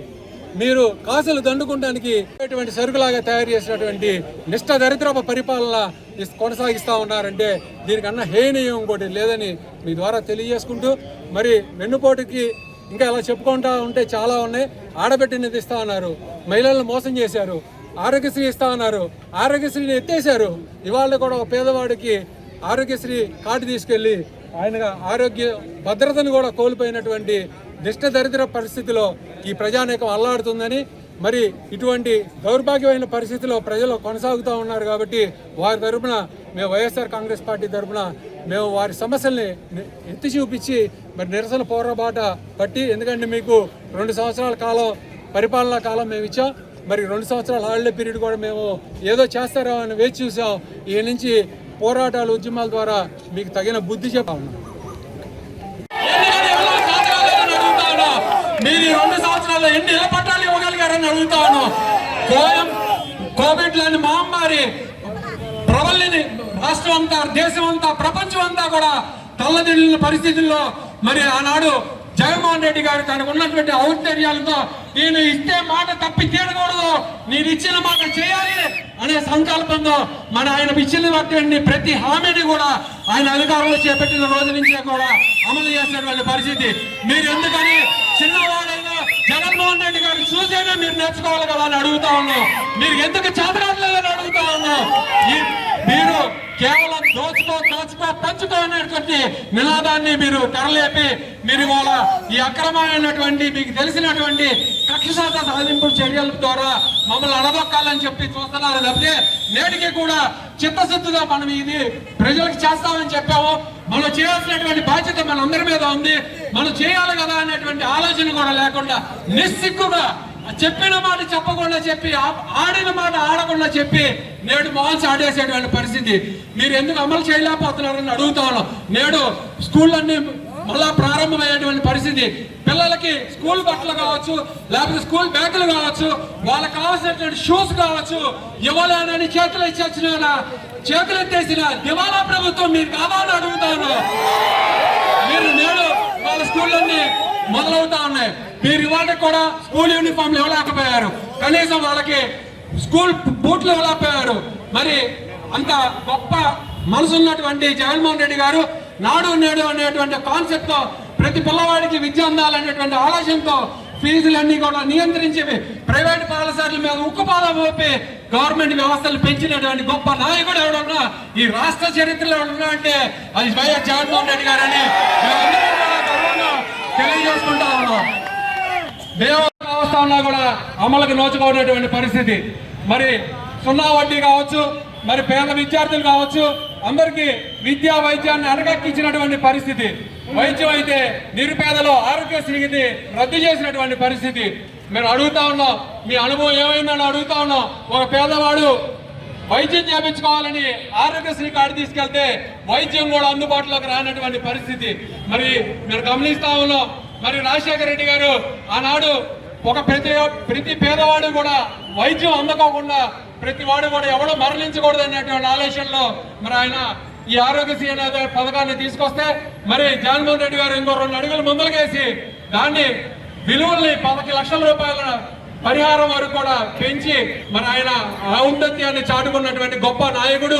మీరు కాసులు దండుకుంటానికి సరుకులాగా తయారు చేసినటువంటి నిష్ఠ దరిద్రపు పరిపాలన కొనసాగిస్తూ ఉన్నారంటే దీనికన్నా హేనీయం ఇంకోటి లేదని మీ ద్వారా తెలియజేసుకుంటూ, మరి వెన్నుపోటుకి ఇంకా ఇలా చెప్పుకుంటా ఉంటే చాలా ఉన్నాయి. ఆడబెట్టినది ఇస్తా ఉన్నారు, మహిళలను మోసం చేశారు, ఆరోగ్యశ్రీ ఇస్తా ఉన్నారు, ఆరోగ్యశ్రీని ఎత్తేశారు. ఇవాళ కూడా ఒక పేదవాడికి ఆరోగ్యశ్రీ కార్డు తీసుకెళ్లి ఆయన ఆరోగ్య భద్రతను కూడా కోల్పోయినటువంటి దిష్ట దరిద్ర పరిస్థితిలో ఈ ప్రజానీకం అల్లాడుతుందని, మరి ఇటువంటి దౌర్భాగ్యమైన పరిస్థితిలో ప్రజలు కొనసాగుతూ ఉన్నారు. కాబట్టి వారి తరఫున మేము వైఎస్ఆర్ కాంగ్రెస్ పార్టీ తరఫున మేము వారి సమస్యల్ని ఎత్తి చూపించి మరి నిరసన పోరాబాట పట్టి, ఎందుకంటే మీకు 2 సంవత్సరాల కాలం పరిపాలనా కాలం మేము ఇచ్చాం. మరి 2 సంవత్సరాల హాలిడే పీరియడ్ కూడా మేము ఏదో చేస్తారో అని వేచి చూసాం. ఈ నుంచి పోరాటాలు ఉద్యమాల ద్వారా మీకు తగిన బుద్ధి చెప్పాము. మీరు 2 సంవత్సరాల్లో ఎన్ని ఇళ్ల పట్టాలు ఇవ్వగలిగారని అడుగుతాను. కోవిడ్ లాంటి మహమ్మారి ప్రబలిని రాష్ట్రం అంతా, దేశం అంతా, ప్రపంచం అంతా కూడా తల్లదిల్లిన పరిస్థితుల్లో మరి ఆనాడు జగన్మోహన్ రెడ్డి గారు తనకు ఉన్నటువంటి ఔన్నర్యాలతో నేను ఇస్తే మాట తప్పి తీరకూడదు, నేను ఇచ్చిన మాట చేయాలి అనే సంకల్పంతో మన ఆయన ఇచ్చినటువంటి ప్రతి హామీని కూడా ఆయన అధికారంలో చేపట్టిన రోజు నుంచే కూడా అమలు చేసినటువంటి పరిస్థితి. మీరు ఎందుకని చిన్నవాడైనా జగన్మోహన్ రెడ్డి గారు చూసేనే మీరు నేర్చుకోవాలి కదా అని అడుగుతా ఉన్నాం. మీరు ఎందుకు చేతకాట్లేదని అడుగుతా ఉన్నాం. మీరు కేవలం పంచుకో అనేటువంటి నినాదాన్ని మీరు తెరలేపి మీరు ఇవాళ ఈ అక్రమమైనటువంటి మీకు తెలిసినటువంటి కక్షసాత సాధింపు చర్యల ద్వారా మమ్మల్ని అడదొక్కాలని చెప్పి చూస్తున్నారు తప్పితే నేటికి కూడా చిత్తశుద్ధిగా మనం ఇది ప్రజలకు చేస్తామని చెప్పాము. మనం చేయాల్సినటువంటి బాధ్యత మనందరి మీద ఉంది, మనం చేయాలి కదా అనేటువంటి ఆలోచన కూడా లేకుండా నిస్సిగ్గుగా చెప్పిన మాట చెప్పకుండా చెప్పి, ఆడిన మాట ఆడకుండా చెప్పి నేడు మోహన్స్ ఆడేసేటువంటి పరిస్థితి. మీరు ఎందుకు అమలు చేయలేకపోతున్నారని అడుగుతా ఉన్నాం. నేడు స్కూళ్ళన్నీ మళ్ళా ప్రారంభమయ్యేటువంటి పరిస్థితి. పిల్లలకి స్కూల్ బట్టలు కావచ్చు, లేకపోతే స్కూల్ బ్యాగులు కావచ్చు, వాళ్ళకి కావాల్సినటువంటి షూస్ కావచ్చు, ఇవ్వలేనని చేతులు ఇచ్చేసిన చేతులు ఎత్తేసిన దివాలా ప్రభుత్వం మీరు కాదా అని అడుగుతా ఉన్నాం. మీరు నేడు వాళ్ళ స్కూళ్ళన్నీ మొదలవుతా ఉన్నాయి. మీరు ఇవాళకి కూడా స్కూల్ యూనిఫామ్లు ఇవ్వలేకపోయారు, కనీసం వాళ్ళకి స్కూల్ బూట్లు ఇవ్వలేకపోయారు. మరి అంత గొప్ప మనసున్నటువంటి జగన్మోహన్ రెడ్డి గారు నాడు నేడు అనేటువంటి కాన్సెప్ట్ తో ప్రతి పిల్లవాడికి విద్య అందాలనేటువంటి ఆలోచనతో ఫీజులన్నీ కూడా నియంత్రించి ప్రైవేట్ పాఠశాలల మీద ఉక్కుపాదం మోపి గవర్నమెంట్ వ్యవస్థలు పెంచినటువంటి గొప్ప నాయకుడు ఎవడన్నా ఈ రాష్ట్ర చరిత్రలో ఉన్నా అంటే అది వైఎస్ జగన్మోహన్ రెడ్డి గారని తెలియజేసుకుంటా ఉన్నాం. వ్యవస్థ ఉన్నా కూడా అమలుకి నోచుకోవడానికి పరిస్థితి. మరి 0 వడ్డీ కావచ్చు, మరి పేద విద్యార్థులు కావచ్చు, అందరికీ విద్యా వైద్యాన్ని అరగక్కించినటువంటి పరిస్థితి. వైద్యం అయితే నిరుపేదలు ఆరోగ్యశ్రీని రద్దు చేసినటువంటి పరిస్థితి. మేము అడుగుతా ఉన్నాం, మీ అనుభవం ఏమైందని అడుగుతా ఉన్నాం. ఒక పేదవాడు వైద్యం చేయించుకోవాలని ఆరోగ్యశ్రీ కార్డు తీసుకెళ్తే వైద్యం కూడా అందుబాటులోకి రానటువంటి పరిస్థితి. మరి మీరు గమనిస్తా ఉన్నాం. మరి రాజశేఖర రెడ్డి గారు ఆనాడు ఒక ప్రతి పేదవాడు కూడా వైద్యం అందుకోకుండా ప్రతి వాడు కూడా ఎవడో మరణించకూడదు అనేటువంటి ఆలోచనలో మరి ఆయన ఈ ఆరోగ్యశ్రీ అనే పథకాన్ని తీసుకొస్తే మరి జగన్మోహన్ రెడ్డి గారు ఇంకో 2 అడుగులు ముందరకేసి దాన్ని విలువల్ని 10 లక్షల రూపాయల పరిహారం వరకు కూడా పెంచి మరి ఆయన ఔన్నత్యాన్ని చాటుకున్నటువంటి గొప్ప నాయకుడు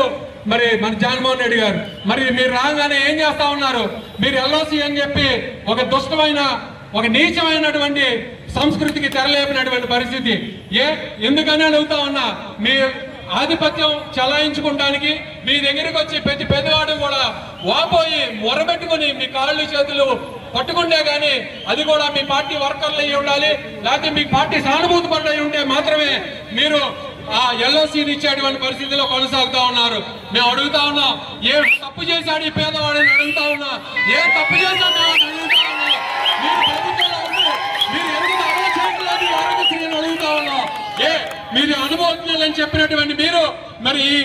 మరి మన జగన్మోహన్ రెడ్డి గారు. మరి మీరు రాగానే ఏం చేస్తా ఉన్నారు? మీరు ఎల్ఓసి అని చెప్పి ఒక దుష్టమైన ఒక నీచమైనటువంటి సంస్కృతికి తెరలేపినటువంటి పరిస్థితి. ఎందుకని అడుగుతా ఉన్నా, మీ ఆధిపత్యం చలాయించుకోవడానికి మీ దగ్గరికి వచ్చి ప్రతి పెద్దవాడు కూడా వాపోయి మొరబెట్టుకుని మీ కాళ్ళు చేతులు పట్టుకుంటే గానీ అది కూడా మీ పార్టీ వర్కర్లు అయ్యి ఉండాలి, లేకపోతే మీ పార్టీ సానుభూతి పనులు అయి ఉంటే మాత్రమే మీరు ఆ ఎల్ఓసీని ఇచ్చేటువంటి పరిస్థితిలో కొనసాగుతా ఉన్నారు. మేము అడుగుతా ఉన్నాం, ఏ తప్పు చేశాడు ఈ పేదవాడిని అడుగుతా ఉన్నా, ఏ తప్పు చేశాడు అడుగుతా ఉన్నా, మీరు ప్రభుత్వంలో ఉండి మీరు ఎందుకు అమలు చేయట్లేదు ఆరోగ్యశ్రీని అడుగుతా ఉన్నాం. మీరు అనుభవజ్ఞులని చెప్పినటువంటి మీరు మరి ఈ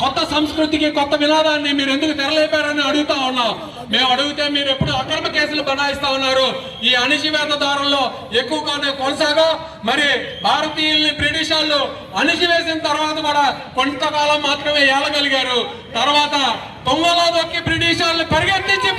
కొత్త సంస్కృతికి కొత్త వినాదాన్ని మీరు ఎందుకు తెరలేపారని అడుగుతా ఉన్నాం. మేము అడిగితే మీరు ఎప్పుడు అక్రమ కేసులు బనాయిస్తా ఉన్నారు. ఈ అణిచివేత దారుల్లో ఎక్కువగానే కొనసాగా మరి భారతీయుల్ని బ్రిటిష్ వాళ్ళు అణిచివేసిన తర్వాత కూడా కొంతకాలం మాత్రమే ఏలగలిగారు. తర్వాత తొంగలో దొక్కి బ్రిటిష్ వాళ్ళని పరిగెత్తించి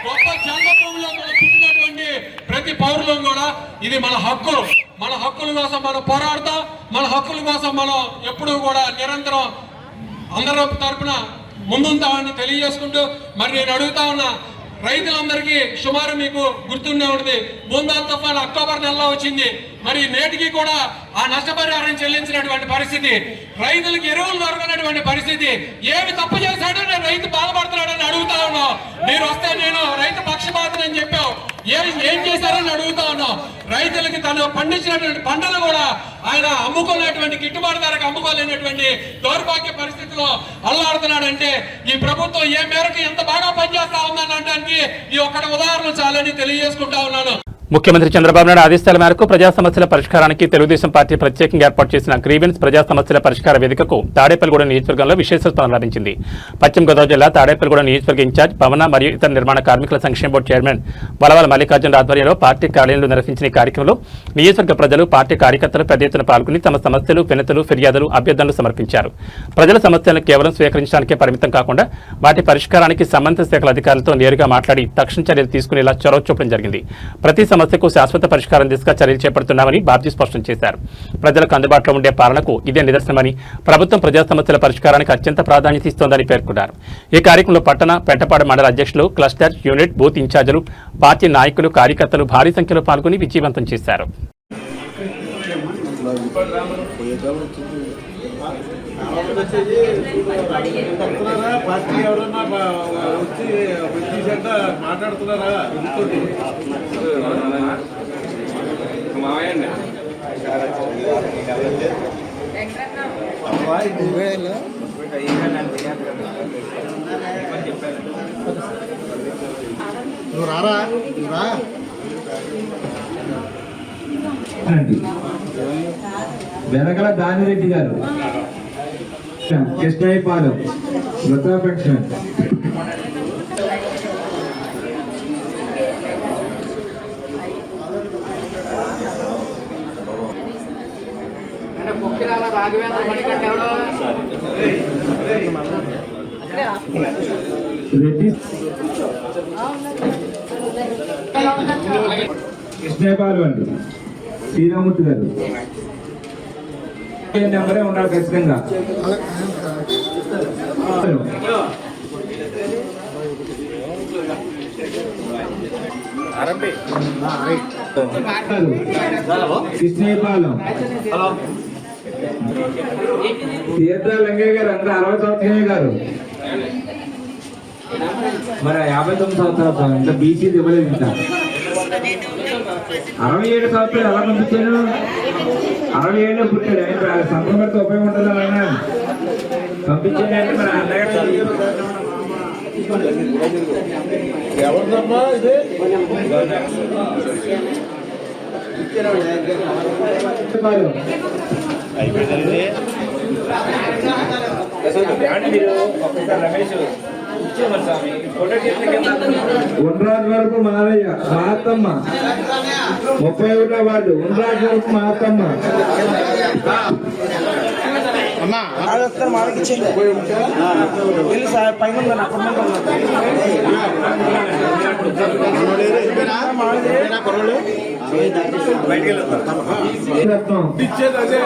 గొప్ప జన్మభూమిలో మనం పుట్టినటువంటి ప్రతి పౌరులం కూడా ఇది మన హక్కు. మన హక్కుల కోసం మనం పోరాడతాం. మన హక్కుల కోసం మనం ఎప్పుడూ కూడా నిరంతరం అందరి తరపున ముందుంటామని తెలియజేసుకుంటూ మరి నేను అడుగుతా ఉన్నా, రైతులందరికీ సుమారు మీకు గుర్తుండే ఉంటుంది, బూందాల్ తుఫాన్ అక్టోబర్ నెలలో వచ్చింది. మరి నేటికి కూడా ఆ నష్టపరిహారం చెల్లించినటువంటి పరిస్థితి, రైతులకు ఎరువులు దొరకనటువంటి పరిస్థితి. ఏమి తప్పు చేశాడో నేను రైతు బాధపడుతున్నాడని అడుగుతా ఉన్నాం. మీరు వస్తే నేను రైతు పక్షపాతని చెప్పావు, ఏం చేశారని అడుగుతా ఉన్నాం. రైతులకి తను పండించినటువంటి పంటలు కూడా ఆయన అమ్ముకునేటువంటి గిట్టుబాటు ధరకు అమ్ముకోలేనటువంటి దౌర్భాగ్య పరిస్థితిలో అల్లాడుతున్నాడంటే ఈ ప్రభుత్వం ఏ మేరకు ఎంత బాగా పనిచేస్తా ఉందని అనడానికి ఈ ఒక్కటి ఉదాహరణ చాలని తెలియజేసుకుంటా ఉన్నాను. ముఖ్యమంత్రి చంద్రబాబు నాయుడు ఆదేశాల మేరకు ప్రజా సమస్యల పరిష్కారానికి తెలుగుదేశం పార్టీ ప్రత్యేకంగా ఏర్పాటు చేసిన గ్రీవెన్స్ ప్రజా సమస్యల పరిష్కార వేదికకు తాడేపల్లిగూడెం నియోజకవర్గంలో విశేష స్పందన లభించింది. పశ్చిమ గోదావరి జిల్లా తాడేపల్లిగూడెం నియోజకవర్గ ఇన్ఛార్జ్ భవన మరియు ఇతర నిర్మాణ కార్మికుల సంక్షేమ బోర్డు చైర్మన్ వలవల మల్లికార్జున ఆధ్వర్యంలో పార్టీ కార్యాలయంలో నిర్వహించిన ఈ కార్యక్రమంలో నియోజకవర్గ ప్రజలు, పార్టీ కార్యకర్తలు పెద్ద ఎత్తున పాల్గొని తమ సమస్యలు, వినతులు, ఫిర్యాదులు, అభ్యర్థనలు సమర్పించారు. ప్రజల సమస్యలను కేవలం స్వీకరించడానికే పరిమితం కాకుండా వాటి పరిష్కారానికి సంబంధిత శాఖల అధికారులతో నేరుగా మాట్లాడి తక్షణ చర్యలు తీసుకునేలా చొరవ చూపడం జరిగింది. ప్రతి సమస్యకు శాశ్వత పరిష్కారం దిశగా చర్యలు చేపడుతున్నామని బాబ్జీ స్పష్టం చేశారు. ప్రజలకు అందుబాటులో ఉండే పాలనకు ఇదే నిదర్శనమని, ప్రభుత్వం ప్రజా సమస్యల పరిష్కారానికి అత్యంత ప్రాధాన్యత ఇస్తోందని పేర్కొన్నారు. ఈ కార్యక్రమంలో పట్టణ, పెంటపాడు మండల అధ్యక్షులు, క్లస్టర్, యూనిట్, బూత్ ఇన్ఛార్జీలు, పార్టీ నాయకులు, కార్యకర్తలు భారీ సంఖ్యలో పాల్గొని విజయవంతం చేశారు. మాట్లాడుతున్నారా నువ్వు రారా వెనకల దానిరెడ్డి గారు, కృష్ణయ్యపాలెం, వృద్ధా పెన్షన్, రెడ్డి కృష్ణయ్యపాలెం అండి, శ్రీరామూర్తి గారు నెంబరే ఉండాలి ఖచ్చితంగా. కృష్ణయ్యపాలెం, తీర్థ లింగయ్య గారు, అందరూ 60 సంవత్సరాలు గారు, మరి 59 సంవత్సరాలు ఇంకా బీసీ ఇవ్వలేదు. ఇంకా 67 సంవత్సరాలు ఎలా పంపించాను? 67 పుట్టాడు ఆయన, సంక్రమణతో ఉపయోగం ఉంటుందా ఆయన పంపించండి అంటే మరి ఎవరిదమ్మా ఇది? ఉండ్రాజు వరకు మారయ్య, మహాత్తమ్మ, 31వ వార్డు, ఉండ్రాజు వరకు మహాత్తమ్మ. పైన ఇచ్చేది అదే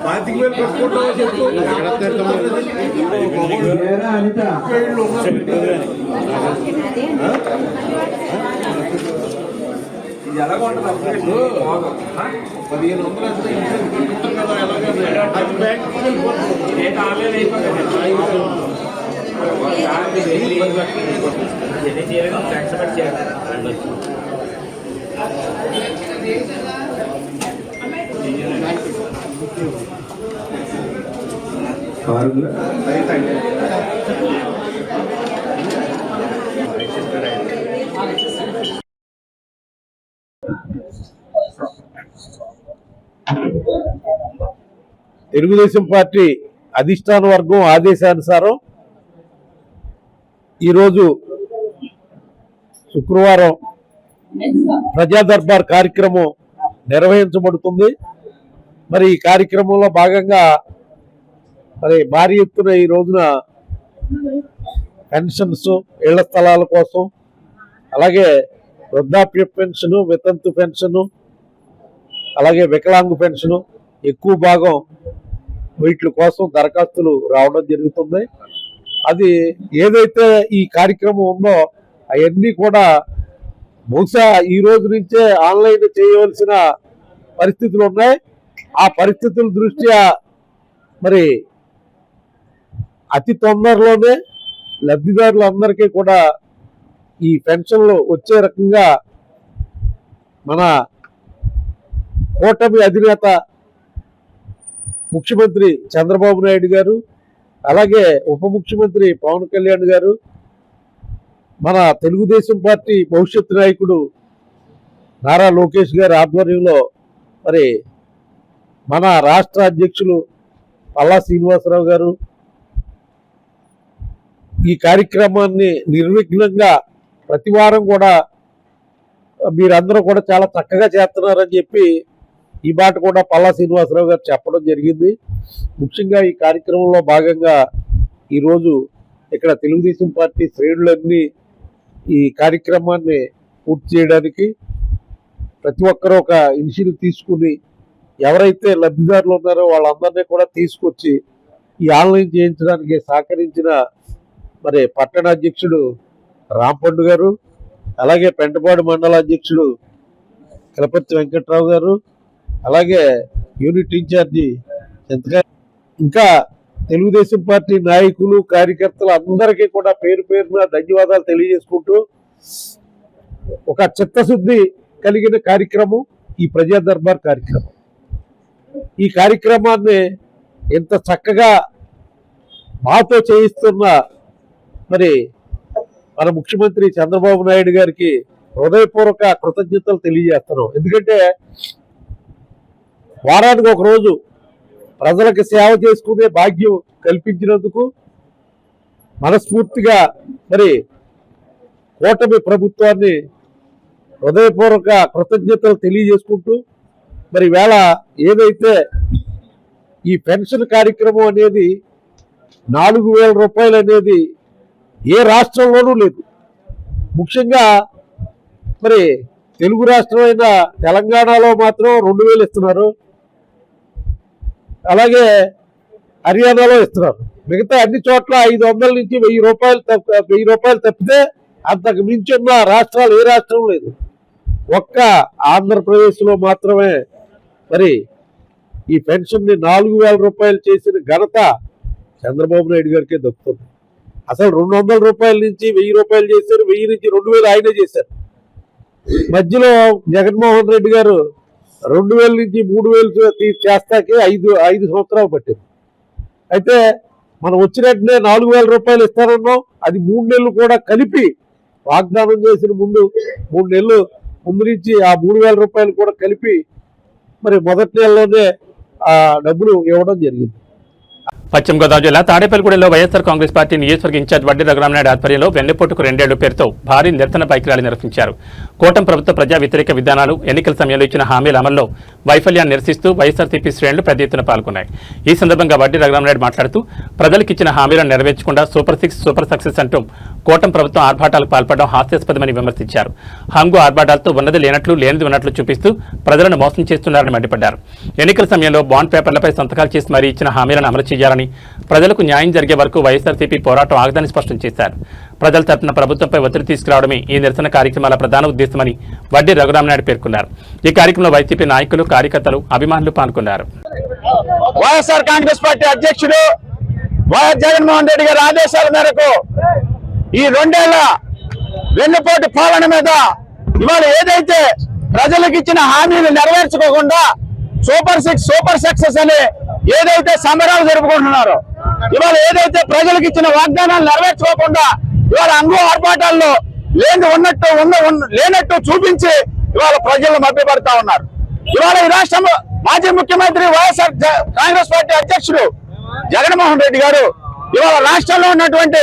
పాతిక వేలు కట్టుకుంటావో చెప్పు అనిత ఇది ఎలాగొంటుంది అప్డేట్లు 1500 అంటే ఇంటర్ కదా తెలుగుదేశం పార్టీ అధిష్టాన వర్గం ఆదేశానుసారం ఈరోజు శుక్రవారం ప్రజా దర్బార్ కార్యక్రమం నిర్వహించబడుతుంది. మరి ఈ కార్యక్రమంలో భాగంగా మరి భారీ ఎత్తున ఈ రోజున పెన్షన్స్, ఇళ్ల స్థలాల కోసం, అలాగే వృద్ధాప్య పెన్షను, వితంతు పెన్షను, అలాగే వికలాంగు పెన్షను ఎక్కువ భాగం వీటి కోసం దరఖాస్తులు రావడం జరుగుతుంది. అది ఏదైతే ఈ కార్యక్రమం ఉందో అవన్నీ కూడా బహుశా ఈ రోజు నుంచే ఆన్లైన్ చేయవలసిన పరిస్థితులు ఉన్నాయి. ఆ పరిస్థితుల దృష్ట్యా మరి అతి తొందరలోనే లబ్ధిదారులందరికీ కూడా ఈ పెన్షన్లు వచ్చే రకంగా మన కూటమి అధినేత ముఖ్యమంత్రి చంద్రబాబు నాయుడు గారు, అలాగే ఉప ముఖ్యమంత్రి పవన్ కళ్యాణ్ గారు, మన తెలుగుదేశం పార్టీ భవిష్యత్ నాయకుడు నారా లోకేష్ గారి ఆధ్వర్యంలో మరి మన రాష్ట్ర అధ్యక్షులు పల్లా శ్రీనివాసరావు గారు ఈ కార్యక్రమాన్ని నిర్విఘ్నంగా ప్రతి వారం కూడా మీరందరూ కూడా చాలా చక్కగా చేస్తున్నారని చెప్పి ఈ మాట కూడా పల్లా శ్రీనివాసరావు గారు చెప్పడం జరిగింది. ముఖ్యంగా ఈ కార్యక్రమంలో భాగంగా ఈరోజు ఇక్కడ తెలుగుదేశం పార్టీ శ్రేణులన్నీ ఈ కార్యక్రమాన్ని పూర్తి చేయడానికి ప్రతి ఒక్కరూ ఒక ఇనిషియేటివ్ తీసుకుని ఎవరైతే లబ్ధిదారులు ఉన్నారో వాళ్ళందరినీ కూడా తీసుకొచ్చి ఈ ఆన్లైన్ చేయించడానికి సహకరించిన మరి పట్టణ అధ్యక్షుడు రాంపండు గారు, అలాగే పెంటపాడు మండల అధ్యక్షుడు కలపర్తి వెంకట్రావు గారు, అలాగే యూనిట్ ఇన్ఛార్జి ఇంకా తెలుగుదేశం పార్టీ నాయకులు, కార్యకర్తలు అందరికీ కూడా పేరు పేరున ధన్యవాదాలు తెలియజేసుకుంటూ ఒక చిత్తశుద్ధి కలిగిన కార్యక్రమం ఈ ప్రజా దర్బార్ కార్యక్రమం. ఈ కార్యక్రమాన్ని ఇంత చక్కగా మాతో చేయిస్తున్న మరి మన ముఖ్యమంత్రి చంద్రబాబు నాయుడు గారికి హృదయపూర్వక కృతజ్ఞతలు తెలియజేస్తున్నాం. ఎందుకంటే వారానికి ఒక రోజు ప్రజలకు సేవ చేసుకునే భాగ్యం కల్పించినందుకు మనస్ఫూర్తిగా మరి కూటమి ప్రభుత్వాన్ని హృదయపూర్వక కృతజ్ఞతలు తెలియజేసుకుంటూ మరి వేళ ఏదైతే ఈ పెన్షన్ కార్యక్రమం అనేది 4,000 రూపాయలు అనేది ఏ రాష్ట్రంలోనూ లేదు. ముఖ్యంగా మరి తెలుగు రాష్ట్రమైన తెలంగాణలో మాత్రం 2,000 ఇస్తున్నారు, అలాగే హర్యానాలో ఇస్తున్నారు. మిగతా అన్ని చోట్ల 500 నుంచి 1,000 రూపాయలు తప్పితే అంతకు మించి ఉన్న రాష్ట్రాలు ఏ రాష్ట్రం లేదు. ఒక్క ఆంధ్రప్రదేశ్లో మాత్రమే మరి ఈ పెన్షన్ని 4,000 రూపాయలు చేసిన ఘనత చంద్రబాబు నాయుడు గారికే దక్కుతుంది. అసలు 200 రూపాయల నుంచి 1,000 రూపాయలు చేశారు, 1,000 నుంచి 2,000 ఆయనే చేశారు. మధ్యలో జగన్మోహన్ రెడ్డి గారు 2,000 నుంచి 3,000 చేస్తాకే 5 సంవత్సరాలు పట్టింది. అయితే మనం వచ్చిన వెంటనే 4,000 రూపాయలు ఇస్తారన్నాం. అది 3 నెలలు కూడా కలిపి వాగ్దానం చేసిన ముందు 3 నెలలు ముందు నుంచి ఆ 3,000 రూపాయలు కూడా కలిపి మరి మొదటి నెలలోనే ఆ డబ్బులు ఇవ్వడం జరిగింది. పశ్చిమ గోదావరి జిల్లా తాడేపల్లిగూడెంలో వైఎస్ఆర్ కాంగ్రెస్ పార్టీ నియోజకవర్గ ఇన్ఛార్జ్ వడ్డీ రఘురామనాయుడు ఆధ్వర్యంలో వెన్నెపోటుకు 2 ఏళ్ల పేరుతో భారీ నిరసన బైక్ ర్యాలీ నిర్వహించారు. కూటమి ప్రభుత్వ ప్రజా వ్యతిరేక విధానాలు, ఎన్నికల సమయంలో ఇచ్చిన హామీల అమల్లో వైఫల్యాన్ని నిరసిస్తూ వైఎస్ఆర్సీపీ శ్రేణులు పెద్ద ఎత్తున పాల్గొన్నాయి. ఈ సందర్భంగా వడ్డీ రఘురామనాయుడు మాట్లాడుతూ ప్రజలకు ఇచ్చిన హామీలను నెరవేర్చకుండా సూపర్ 6 సూపర్ సక్సెస్ అంటూ కూటమి ప్రభుత్వం ఆర్భాటాలకు పాల్పడడం హాస్యాస్పదమని విమర్శించారు. హంగు ఆర్భాటాలతో ఉన్నది లేనట్లు లేనిది ఉన్నట్లు చూపిస్తూ ప్రజలను మోసం చేస్తున్నారని మండిపడ్డారు. ఎన్నికల సమయంలో బాండ్ పేపర్లపై సంతకాలు చేసి మరీ ఇచ్చిన హామీలను అమలు చేయాలని, ప్రజలకు న్యాయం జరిగే వరకు వైఎస్ఆర్సీపీ పోరాటం ఆగదని స్పష్టం చేశారు. ప్రజల తరపున ప్రభుత్వంపై ఒత్తిడి తీసుకురావడమే ఈ నిరసన కార్యక్రమాల ప్రధాన ఉద్దేశమని వడ్డీ రఘురామనాయుడు పేర్కొన్నారు. ఈ కార్యక్రమంలో వైసీపీ నాయకులు, కార్యకర్తలు, అభిమానులు పాల్గొన్నారు. వైఎస్ఆర్ కాంగ్రెస్ పార్టీ అధ్యక్షుడు వైఎస్ జగన్మోహన్ రెడ్డి గారి ఆదేశాల మేరకు ఈ 2 ఏళ్ల వెన్నుపోటు పాలన మీద ఇవాళ ఏదైతే ప్రజలకు ఇచ్చిన హామీలు నెరవేర్చుకోకుండా సూపర్ 6 సూపర్ సక్సెస్ అని ఏదైతే సమరాలు జరుపుకుంటున్నారో, ఇవాళ ఏదైతే ప్రజలకు ఇచ్చిన వాగ్దానాలు నెరవేర్చుకోకుండా ఇవాళ అంగు ఆర్భాటాల్లో లేనట్టు చూపించి ఇవాళ ప్రజలను మభ్యపడతా ఉన్నారు. ఇవాళ ఈ రాష్ట్రం మాజీ ముఖ్యమంత్రి వైఎస్ఆర్ కాంగ్రెస్ పార్టీ అధ్యక్షుడు జగన్మోహన్ రెడ్డి గారు ఇవాళ రాష్ట్రంలో ఉన్నటువంటి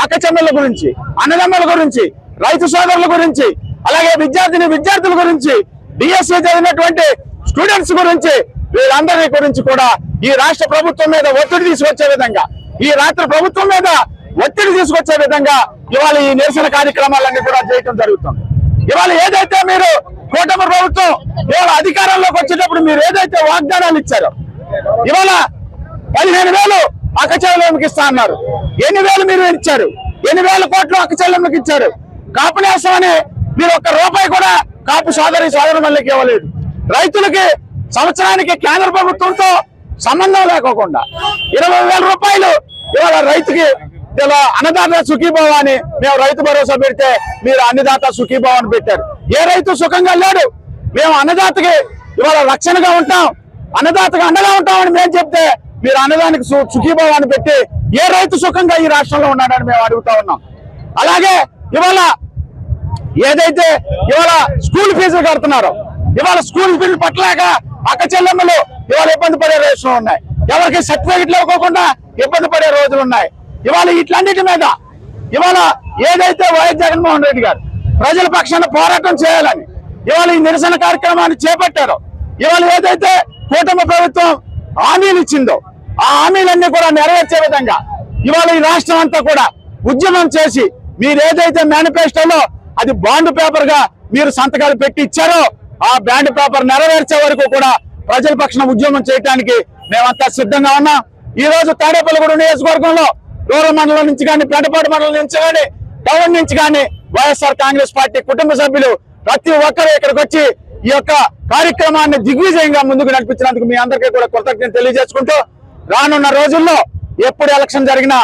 అక్కచెల్లెల గురించి, అన్నదమ్ముల గురించి, రైతు సోదరుల గురించి, అలాగే విద్యార్థుల గురించి, డిఎస్సీ చదివినటువంటి స్టూడెంట్స్ గురించి, వీళ్ళందరి గురించి కూడా ఈ రాష్ట్ర ప్రభుత్వం మీద ఒత్తిడి తీసుకొచ్చే విధంగా, ఈ రాష్ట్ర ప్రభుత్వం మీద ఒత్తిడి తీసుకొచ్చే విధంగా ఇవాళ ఈ నిరసన కార్యక్రమాలన్నీ కూడా చేయడం జరుగుతుంది. ఇవాళ ఏదైతే మీరు కూటమి ప్రభుత్వం ఇవాళ అధికారంలోకి వచ్చేటప్పుడు మీరు ఏదైతే వాగ్దానాలు ఇచ్చారో, ఇవాళ 15,000 అక్కచెల్లెమ్మకి ఇస్తా అన్నారు. 8,000 మీరు ఇచ్చారు. 8,000 కోట్లు అక్కచెల్లెమ్మకి ఇచ్చారు. కాపు నేస్తం అని మీరు ఒక్క రూపాయి కూడా కాపు సోదరులకి ఇవ్వలేదు. రైతులకి సంవత్సరానికి కేంద్ర ప్రభుత్వంతో సంబంధం లేకోకుండా 20,000 రూపాయలు ఇవాళ రైతుకి ఇలా అన్నదాత సుఖీభావ అని మేము రైతు భరోసా పెడితే మీరు అన్నదాత సుఖీభావ అని పెట్టారు. ఏ రైతు సుఖంగా లేడు. మేము అన్నదాతకి ఇవాళ రక్షణగా ఉంటాం, అన్నదాతగా అండగా ఉంటామని మేము చెప్తే మీరు అన్నదానికి సుఖీభావాన్ని పెట్టి ఏ రైతు సుఖంగా ఈ రాష్ట్రంలో ఉన్నాడని మేము అడుగుతా ఉన్నాం. అలాగే ఇవాళ ఏదైతే ఇవాళ స్కూల్ ఫీజులు కడుతున్నారో, ఇవాళ స్కూల్ ఫీజులు పట్టలేక అక్కచెల్లెమ్మలు ఇవాళ ఇబ్బంది పడే రోజులు ఉన్నాయి. ఎవరికి సర్టిఫికెట్లు ఇవ్వకుండా ఇబ్బంది పడే రోజులు ఉన్నాయి. ఇవాళ ఇట్లన్నిటి మీద ఇవాళ ఏదైతే వైఎస్ జగన్మోహన్ రెడ్డి గారు ప్రజల పక్షాన పోరాటం చేయాలని ఇవాళ ఈ నిరసన కార్యక్రమాన్ని చేపట్టారో, ఇవాళ ఏదైతే కూటమి ప్రభుత్వం హామీలు ఇచ్చిందో ఆ హామీలన్నీ కూడా నెరవేర్చే విధంగా ఇవాళ ఈ రాష్ట్రం అంతా కూడా ఉద్యమం చేసి మీరు ఏదైతే మేనిఫెస్టోలో అది బాండ్ పేపర్ గా మీరు సంతకాలు పెట్టి ఇచ్చారో ఆ బాండ్ పేపర్ నెరవేర్చే వరకు కూడా ప్రజల పక్షాన ఉద్యమం చేయడానికి మేమంతా సిద్ధంగా ఉన్నాం. ఈ రోజు తాడేపల్లిగూడెం నియోజకవర్గంలో రూరల్ మండలం నుంచి కానీ, పెంటపాడు మండలం నుంచి కానీ, టౌన్ నుంచి కానీ వైఎస్ఆర్ కాంగ్రెస్ పార్టీ కుటుంబ సభ్యులు ప్రతి ఒక్కరూ ఇక్కడికి వచ్చి ఈ యొక్క కార్యక్రమాన్ని దిగ్విజయంగా ముందుకు నడిపించినందుకు మీ అందరికీ కూడా కృతజ్ఞతలు తెలియజేసుకుంటూ రానున్న రోజుల్లో ఎప్పుడు ఎలక్షన్ జరిగినా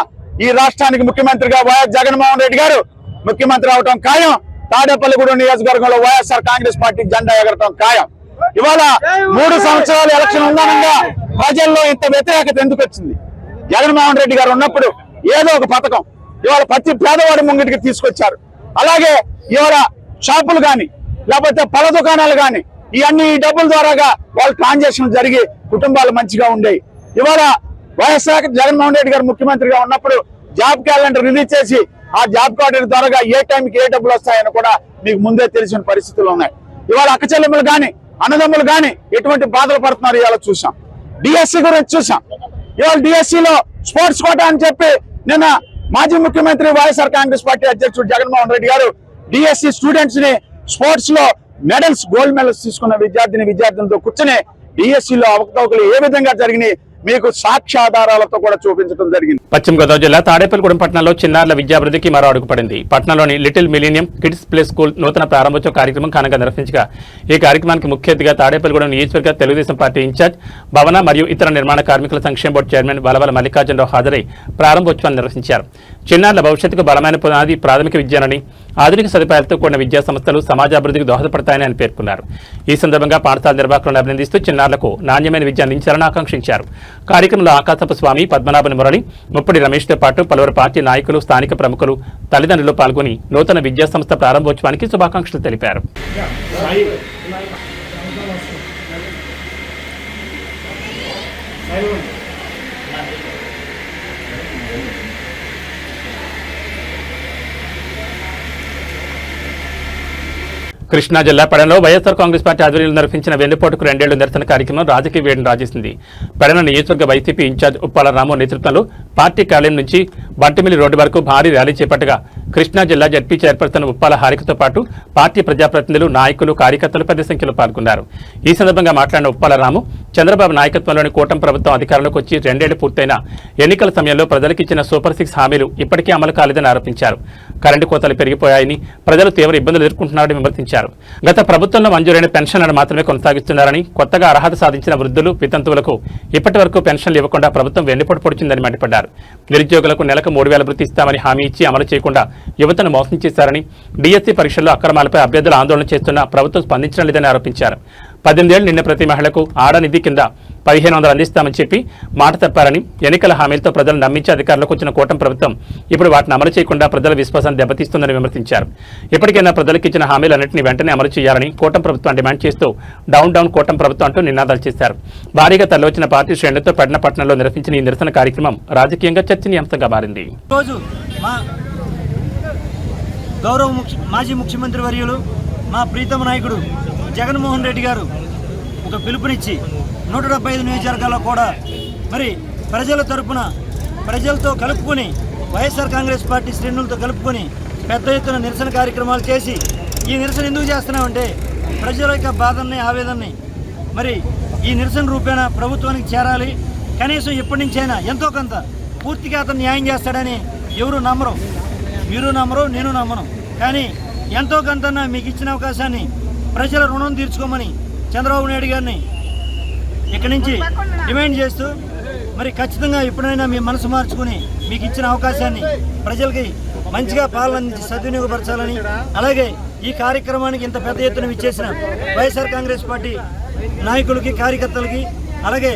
ఈ రాష్ట్రానికి ముఖ్యమంత్రిగా వైఎస్ జగన్మోహన్ రెడ్డి గారు ముఖ్యమంత్రి అవటం ఖాయం. తాడేపల్లిగూడెం నియోజకవర్గంలో వైఎస్ఆర్ కాంగ్రెస్ పార్టీ జెండా ఎగరటం ఖాయం. ఇవాళ 3 సంవత్సరాలు ఎలక్షన్ ఉందనంగా ప్రజల్లో ఇంత వ్యతిరేకత ఎందుకు వచ్చింది? జగన్మోహన్ రెడ్డి గారు ఉన్నప్పుడు ఏదో ఒక పథకం ఇవాళ ప్రతి పేదవాడి ముంగిటికి తీసుకొచ్చారు. అలాగే ఇవాళ షాపులు కానీ లేకపోతే పల దుకాణాలు కానీ ఇవన్నీ డబ్బుల ద్వారాగా వాళ్ళ ట్రాన్సాక్షన్ జరిగి కుటుంబాలు మంచిగా ఉండేవి. ఇవాళ వైఎస్ఆర్ జగన్మోహన్ రెడ్డి గారు ముఖ్యమంత్రిగా ఉన్నప్పుడు జాబ్ క్యాలెండర్ రిలీజ్ చేసి ఆ జాబ్ కార్డు ద్వారా ఏ టైంకి ఏ డబ్బులు వస్తాయని కూడా మీకు ముందే తెలిసిన పరిస్థితులు ఉన్నాయి. ఇవాళ అక్కచెల్లెమ్మలు కానీ, అన్నదమ్ములు కానీ ఎటువంటి బాధలు పడుతున్నారు ఇవాళ చూసాం. డిఎస్సి గురించి చూసాం. ఇవాళ డిఎస్సిలో స్పోర్ట్స్ కోటా అని చెప్పి నిన్న మాజీ ముఖ్యమంత్రి వైఎస్ఆర్ కాంగ్రెస్ పార్టీ అధ్యక్షుడు జగన్మోహన్ రెడ్డి గారు డిఎస్సి స్టూడెంట్స్ ని స్పోర్ట్స్ లో మెడల్స్, గోల్డ్ మెడల్స్ తీసుకున్న విద్యార్థులతో కూర్చొని డిఎస్సిలో అవకతవకలు ఏ విధంగా జరిగినాయి మీకు సాక్ష్యాధారాలతో కూడా చూపించడం జరిగింది. పశ్చిమ గోదావరి జిల్లా తాడేపల్లిగూడెం పట్టణంలో చిన్నారుల విద్యాభివృద్ధికి మరో అడుగు పడింది. పట్టణంలోని little millennium kids play school నూతన ప్రారంభోత్సవ కార్యక్రమం ఘనంగా నిర్వహించగా ఈ కార్యక్రమానికి ముఖ్య అతిథిగా తాడేపల్లిగూడెం నియోజకవర్గ తెలుగుదేశం పార్టీ ఇన్ఛార్జ్, భవన మరియు ఇతర నిర్మాణ కార్మికుల సంక్షేమ బోర్డు చైర్మన్ వలవల మల్లికార్జునరావు హాజరై ప్రారంభోత్సవాన్ని నిర్వహించారు. చిన్నారుల భవిష్యత్తుకు బలమైన పునాది ప్రాథమిక విద్యనని, ఆధునిక సదుపాయాలతో కూడిన విద్యా సంస్థలు సమాజాభివృద్ధికి దోహదపడతాయని ఆయన పేర్కొన్నారు. ఈ సందర్భంగా పాఠశాల నిర్వాహకులను అభినందిస్తూ చిన్నారులకు నాణ్యమైన విద్య అందించాలని ఆకాంక్షించారు. కార్యక్రమంలో ఆకాశపు స్వామి, పద్మనాభన్ మురళి, ముప్పడి రమేష్తో పాటు పలువురు పార్టీ నాయకులు, స్థానిక ప్రముఖులు, తల్లిదండ్రులు పాల్గొని నూతన విద్యా సంస్థ ప్రారంభోత్సవానికి శుభాకాంక్షలు తెలిపారు. కృష్ణా జిల్లా పెడనలో వైఎస్ఆర్ కాంగ్రెస్ పార్టీ ఆధ్వర్యంలో నిర్వహించిన వెన్నుపోటుకు 2 ఏళ్ల నిరసన కార్యక్రమం రాజకీయ వేడిని రాజేసింది. పెడన నియోజకవర్గ వైసీపీ ఇన్ఛార్జ్ ఉప్పాల రాము నేతృత్వంలో పార్టీ కార్యాలయం నుంచి బంటిమిల్లి రోడ్డు వరకు భారీ ర్యాలీ చేపట్టగా కృష్ణా జిల్లా జడ్పీ చైర్పర్సన్ ఉప్పాల హారికతో పాటు పార్టీ ప్రజాప్రతినిధులు, నాయకులు, కార్యకర్తలు పెద్ద సంఖ్యలో పాల్గొన్నారు. ఈ సందర్భంగా మాట్లాడిన ఉప్పాల రాము చంద్రబాబు నాయకత్వంలోని కూటమి ప్రభుత్వం అధికారంలోకి వచ్చి 2 ఏళ్లు పూర్తయిన ఎన్నికల సమయంలో ప్రజలకు ఇచ్చిన సూపర్ 6 హామీలు ఇప్పటికీ అమలు కాలేదని ఆరోపించారు. కరెంటు కోతలు పెరిగిపోయాయని, ప్రజలు తీవ్ర ఇబ్బందులు ఎదుర్కొంటున్నారని విమర్శించారు. గత ప్రభుత్వంలో మంజూరైన పెన్షన్లను మాత్రమే కొనసాగిస్తున్నారని, కొత్తగా అర్హత సాధించిన వృద్ధులు, వితంతువులకు ఇప్పటి వరకు పెన్షన్లు ఇవ్వకుండా ప్రభుత్వం వెన్నుపోటు పొడిచిందని మండిపడ్డారు. నిరుద్యోగులకు నెలకు 3,000 వృత్తి ఇస్తామని హామీ ఇచ్చి అమలు చేయకుండా యువతను మోసం చేశారని, డిఎస్సీ పరీక్షల్లో అక్రమాలపై అభ్యర్థులు ఆందోళన చేస్తున్నా ప్రభుత్వం స్పందించడం లేదని ఆరోపించారు. 18 ఏళ్లు నిన్న ప్రతి మహిళకు ఆడనిధి కింద 1,500 అందిస్తామని చెప్పి మాట తప్పారని, ఎన్నికల హామీలతో ప్రజలు నమ్మించి అధికారంలోకి వచ్చిన కూటమి ప్రభుత్వం ఇప్పుడు వాటిని అమలు చేయకుండా ప్రజల విశ్వాసాన్ని దెబ్బతీస్తుందని విమర్శించారు. ఇప్పటికైనా ప్రజలకు ఇచ్చిన హామీలన్నింటినీ వెంటనే అమలు చేయాలని కూటమి ప్రభుత్వం డిమాండ్ చేస్తూ డౌన్ డౌన్ కూటమి ప్రభుత్వం అంటూ నినాదాలు చేశారు. భారీగా తరలివచ్చిన పార్టీ శ్రేణులతో పెడనపట్నంలో నిర్వహించిన ఈ నిరసన కార్యక్రమం రాజకీయంగా చర్చనీయాంశంగా మారింది. గౌరవ మాజీ ముఖ్యమంత్రి వర్యులు మా ప్రీతమ నాయకుడు జగన్మోహన్ రెడ్డి గారు ఒక పిలుపునిచ్చి 175 నియోజకవర్గాల్లో కూడా మరి ప్రజల తరపున ప్రజలతో కలుపుకొని వైఎస్ఆర్ కాంగ్రెస్ పార్టీ శ్రేణులతో కలుపుకొని పెద్ద ఎత్తున నిరసన కార్యక్రమాలు చేసి, ఈ నిరసన ఎందుకు చేస్తున్నామంటే ప్రజల యొక్క బాధల్ని, ఆవేదనని మరి ఈ నిరసన రూపేణ ప్రభుత్వానికి చేరాలి. కనీసం ఇప్పటి నుంచైనా ఎంతో కొంత పూర్తిగా అతను న్యాయం చేస్తాడని ఎవరు నమ్మరు, మీరు నమ్మరు, నేను నమ్మను. కానీ ఎంతో కొంత మీకు ఇచ్చిన అవకాశాన్ని ప్రజల రుణం తీర్చుకోమని చంద్రబాబు నాయుడు గారిని ఇక్కడి నుంచి డిమాండ్ చేస్తూ మరి ఖచ్చితంగా ఎప్పుడైనా మీ మనసు మార్చుకుని మీకు ఇచ్చిన అవకాశాన్ని ప్రజలకి మంచిగా పాలన అందించి సద్వినియోగపరచాలని, అలాగే ఈ కార్యక్రమానికి ఇంత పెద్ద ఎత్తున విచ్చేసిన వైఎస్ఆర్ కాంగ్రెస్ పార్టీ నాయకులకి, కార్యకర్తలకి, అలాగే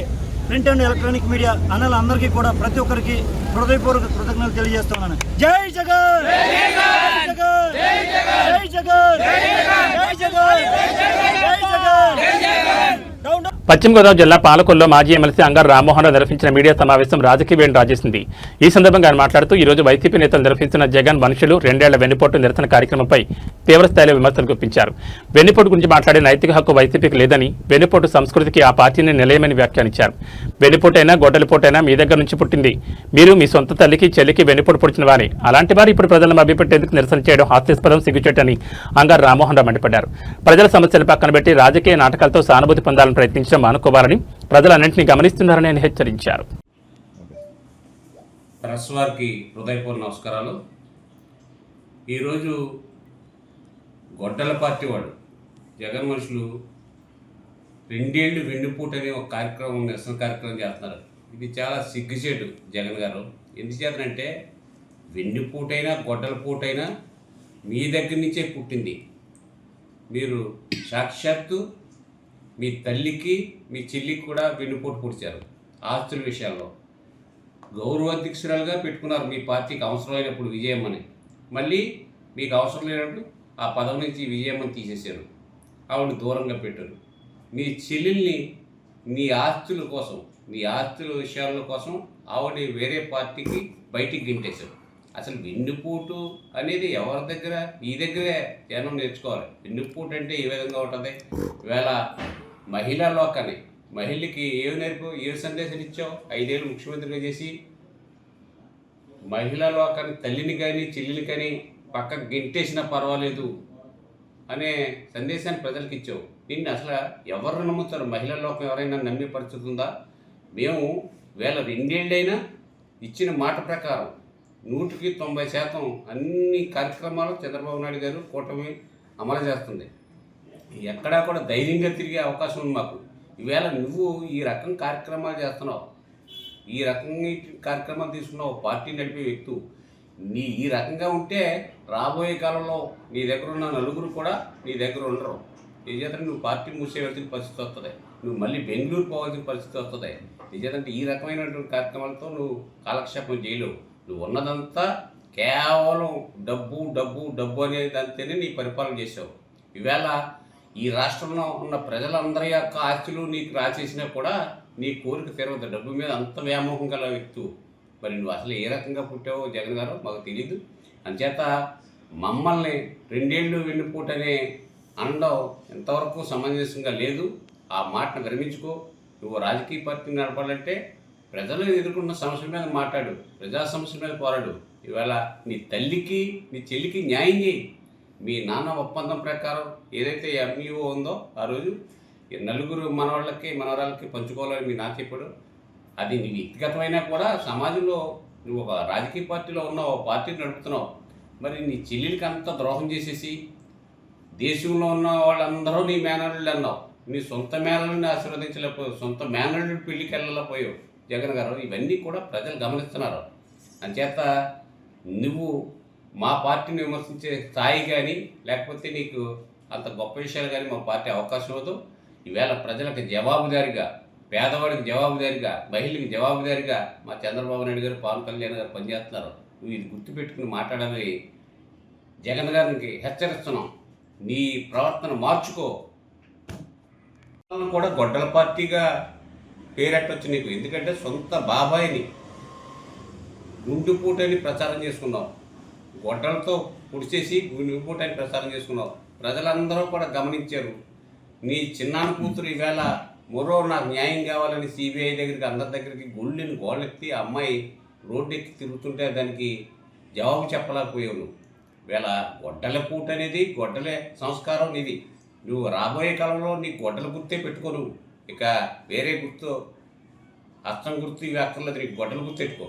ప్రింట్ అండ్ ఎలక్ట్రానిక్ మీడియా అన్నలందరికీ కూడా ప్రతి ఒక్కరికి హృదయపూర్వక కృతజ్ఞతలు తెలియజేస్తున్నాను. జై జగన్, జై జగన్, జై జగన్, జై జగన్, జై జగన్. పశ్చిమ గోదావరి జిల్లా పాలకొల్లో మాజీ ఎమ్మెల్సీ అంగారు రామ్మోహన్ రావు నిర్వహించిన మీడియా సమావేశం రాజకీయ వేడిని రాజేసింది. ఈ సందర్భంగా ఆయన మాట్లాడుతూ ఈ రోజు వైసీపీ నేతలు నిర్వహిస్తున్న జగన్ మనుషులు 2 ఏళ్ల వెన్నుపోటు నిరసన కార్యక్రమంపై తీవ్రస్థాయిలో విమర్శలు గుప్పించారు. వెన్నుపోటు గురించి మాట్లాడే నైతిక హక్కు వైసీపీకి లేదని, వెన్నుపోటు సంస్కృతికి ఆ పార్టీని నిలయమని వ్యాఖ్యానించారు. వెన్నుపోటైనా గొడ్డలిపోటైనా మీ దగ్గర నుంచి పుట్టింది. మీరు మీ సొంత తల్లికి, చెల్లికి వెన్నుపోటు పొడిచిన వారే. అలాంటి వారు ఇప్పుడు ప్రజలను మభ్యపెట్టేందుకు నిరసన చేయడం హాస్యాస్పదం, సిగ్గుచేటని అంగారు రామ్మోహన్ రావు మండిపడ్డారు. ప్రజల సమస్యలు పక్కన పెట్టి రాజకీయ నాటకాలతో సానుభూతి పొందాలని ప్రయత్నించడం మానుకోవాలని, ప్రజలన్నింటినీ గమనిస్తున్నారని ఆయన హెచ్చరించారు. ప్రెస్ వారికి హృదయపూర్వక నమస్కారాలు. ఈరోజు గొడ్డల పార్టీ వాడు జగన్ మనుషులు 2 ఏళ్ళు వెన్నుపూట అనే ఒక కార్యక్రమం, నిరసన కార్యక్రమం చేస్తున్నారు. ఇది చాలా సిగ్గుచేటు జగన్ గారు. ఎందుచేతనంటే వెన్నుపూటైనా గొడ్డల పూటైనా మీ దగ్గర నుంచే పుట్టింది. మీరు సాక్షాత్తు మీ తల్లికి, మీ చెల్లికి కూడా వెన్నుపోటు పొడిచారు. ఆస్తుల విషయాల్లో గౌరవాధ్యక్షురాలుగా పెట్టుకున్నారు. మీ పార్టీకి అవసరమైనప్పుడు విజయమ్మని, మళ్ళీ మీకు అవసరం లేనప్పుడు ఆ పదవి నుంచి విజయమ్మని తీసేశారు. ఆవిడ దూరంగా పెట్టారు. మీ చెల్లెల్ని నీ ఆస్తుల కోసం, నీ ఆస్తుల విషయాల కోసం ఆవిడ వేరే పార్టీకి బయటికి గింటేశారు. అసలు వెన్నుపోటు అనేది ఎవరి దగ్గర? ఈ దగ్గరే జనం నేర్చుకోవాలి. వెన్నుపోటు అంటే ఏ విధంగా ఉంటుంది? ఇవాళ మహిళా లోకాన్ని, మహిళకి ఏ సందేశం ఇచ్చావు? 5 ఏళ్ళు ముఖ్యమంత్రిగా చేసి మహిళా లోకాన్ని, తల్లిని కానీ చెల్లిని కానీ పక్కకు గెంటేసినా పర్వాలేదు అనే సందేశాన్ని ప్రజలకు ఇచ్చావు. నిన్ను అసలు ఎవరు నమ్ముతారు? మహిళా లోకం ఎవరైనా నమ్మే పరిస్థితి ఉందా? మేము 2 ఏళ్ళైనా ఇచ్చిన మాట ప్రకారం 100కి 90% అన్ని కార్యక్రమాలు చంద్రబాబు నాయుడు గారు కూటమి అమలు చేస్తుంది. ఎక్కడా కూడా ధైర్యంగా తిరిగే అవకాశం ఉంది మాకు. ఈవేళ నువ్వు ఈ రకం కార్యక్రమాలు చేస్తున్నావు, ఈ రకంగా కార్యక్రమాలు తీసుకున్నావు. పార్టీ నడిపే వ్యక్తి ఈ రకంగా ఉంటే రాబోయే కాలంలో నీ దగ్గర ఉన్న నలుగురు కూడా నీ దగ్గర ఉండరు. నిజేతంటే నువ్వు పార్టీ మూసేయాల్సిన పరిస్థితి వస్తుంది. నువ్వు మళ్ళీ బెంగళూరు పోవాల్సిన పరిస్థితి వస్తుంది. నిజేతంటే ఈ రకమైనటువంటి కార్యక్రమాలతో నువ్వు కాలక్షేపం చేయలేవు. నువ్వు ఉన్నదంతా కేవలం డబ్బు డబ్బు డబ్బు అనే దాంతోనే నీ పరిపాలన చేసావు. ఈవేళ ఈ రాష్ట్రంలో ఉన్న ప్రజలందరి యొక్క ఆస్తులు నీకు రాసేసినా కూడా నీ కోరిక తీరవద్దు. డబ్బు మీద అంత వ్యామోహం గల వ్యక్తి. మరి నువ్వు అసలు ఏ రకంగా పుట్టావో జగన్ గారు మాకు తెలీదు. అంచేత మమ్మల్ని 2 ఏళ్ళు వెన్నుపోటు అనే అనడం ఎంతవరకు సమంజసంగా లేదు. ఆ మాటను విరమించుకో. నువ్వు రాజకీయ పార్టీని నడపాలంటే ప్రజలు ఎదుర్కొన్న సమస్యల మీద మాట్లాడు, ప్రజా సమస్యల మీద పోరాడు. ఇవాళ నీ తల్లికి నీ చెల్లికి న్యాయం చేయి. మీ నాన్న ఒప్పందం ప్రకారం ఏదైతే ఎంఈఓ ఉందో ఆ రోజు నలుగురు మనవాళ్ళకి మనవరాళ్ళకి పంచుకోవాలని మీ నాన్న చెప్పాడు. అది నీ వ్యక్తిగతమైనా కూడా సమాజంలో నువ్వు ఒక రాజకీయ పార్టీలో ఉన్నావు, ఒక పార్టీని నడుపుతున్నావు. మరి నీ చెల్లెలికి అంత ద్రోహం చేసేసి దేశంలో ఉన్న వాళ్ళందరూ నీ మేనల్లుళ్ళు అన్నావు. నీ సొంత మేనల్ని ఆశీర్వదించలేకపోయావు, సొంత మేనల్లుడి పెళ్లికి వెళ్ళలేకపోయావు జగన్ గారు. ఇవన్నీ కూడా ప్రజలు గమనిస్తున్నారు. అంచేత నువ్వు మా పార్టీని విమర్శించే స్థాయి కానీ లేకపోతే నీకు అంత గొప్ప విషయాలు కానీ మా పార్టీ అవకాశం ఇవ్వదు. ఈవేళ ప్రజలకు జవాబుదారిగా, పేదవాడికి జవాబుదారిగా, మహిళకి జవాబుదారిగా మా చంద్రబాబు నాయుడు గారు, పవన్ కళ్యాణ్ గారు పనిచేస్తున్నారు. నువ్వు ఇది గుర్తుపెట్టుకుని మాట్లాడాలని జగన్ గారికి హెచ్చరిస్తున్నాం. నీ ప్రవర్తన మార్చుకో. కూడా గొడ్డల పార్టీగా పేరెట్టొచ్చు నీకు. ఎందుకంటే సొంత బాబాయిని గుండుపూటని ప్రచారం చేసుకున్నావు, గొడ్డలతో పుడిచేసి గుండుపూటని ప్రచారం చేసుకున్నావు. ప్రజలందరూ కూడా గమనించారు. నీ చిన్నాన్న కూతురు ఈవేళ మరో నాకు న్యాయం కావాలని సిబిఐ దగ్గరికి అందరి దగ్గరికి గుళ్ళని గోళ్ళెత్తి ఆ అమ్మాయి రోడ్డు ఎక్కి తిరుగుతుంటే దానికి జవాబు చెప్పలేకపోయావు. నువ్వు ఈవేళ గొడ్డల పూట అనేది గొడ్డలే సంస్కారం నీది. నువ్వు రాబోయే కాలంలో నీ గొడ్డల గుర్తే పెట్టుకో. నువ్వు ఇక వేరే గుర్తు, అస్తం గుర్తు ఇవి అక్కర్లేదు, నీకు గొడ్డల గుర్తు పెట్టుకో.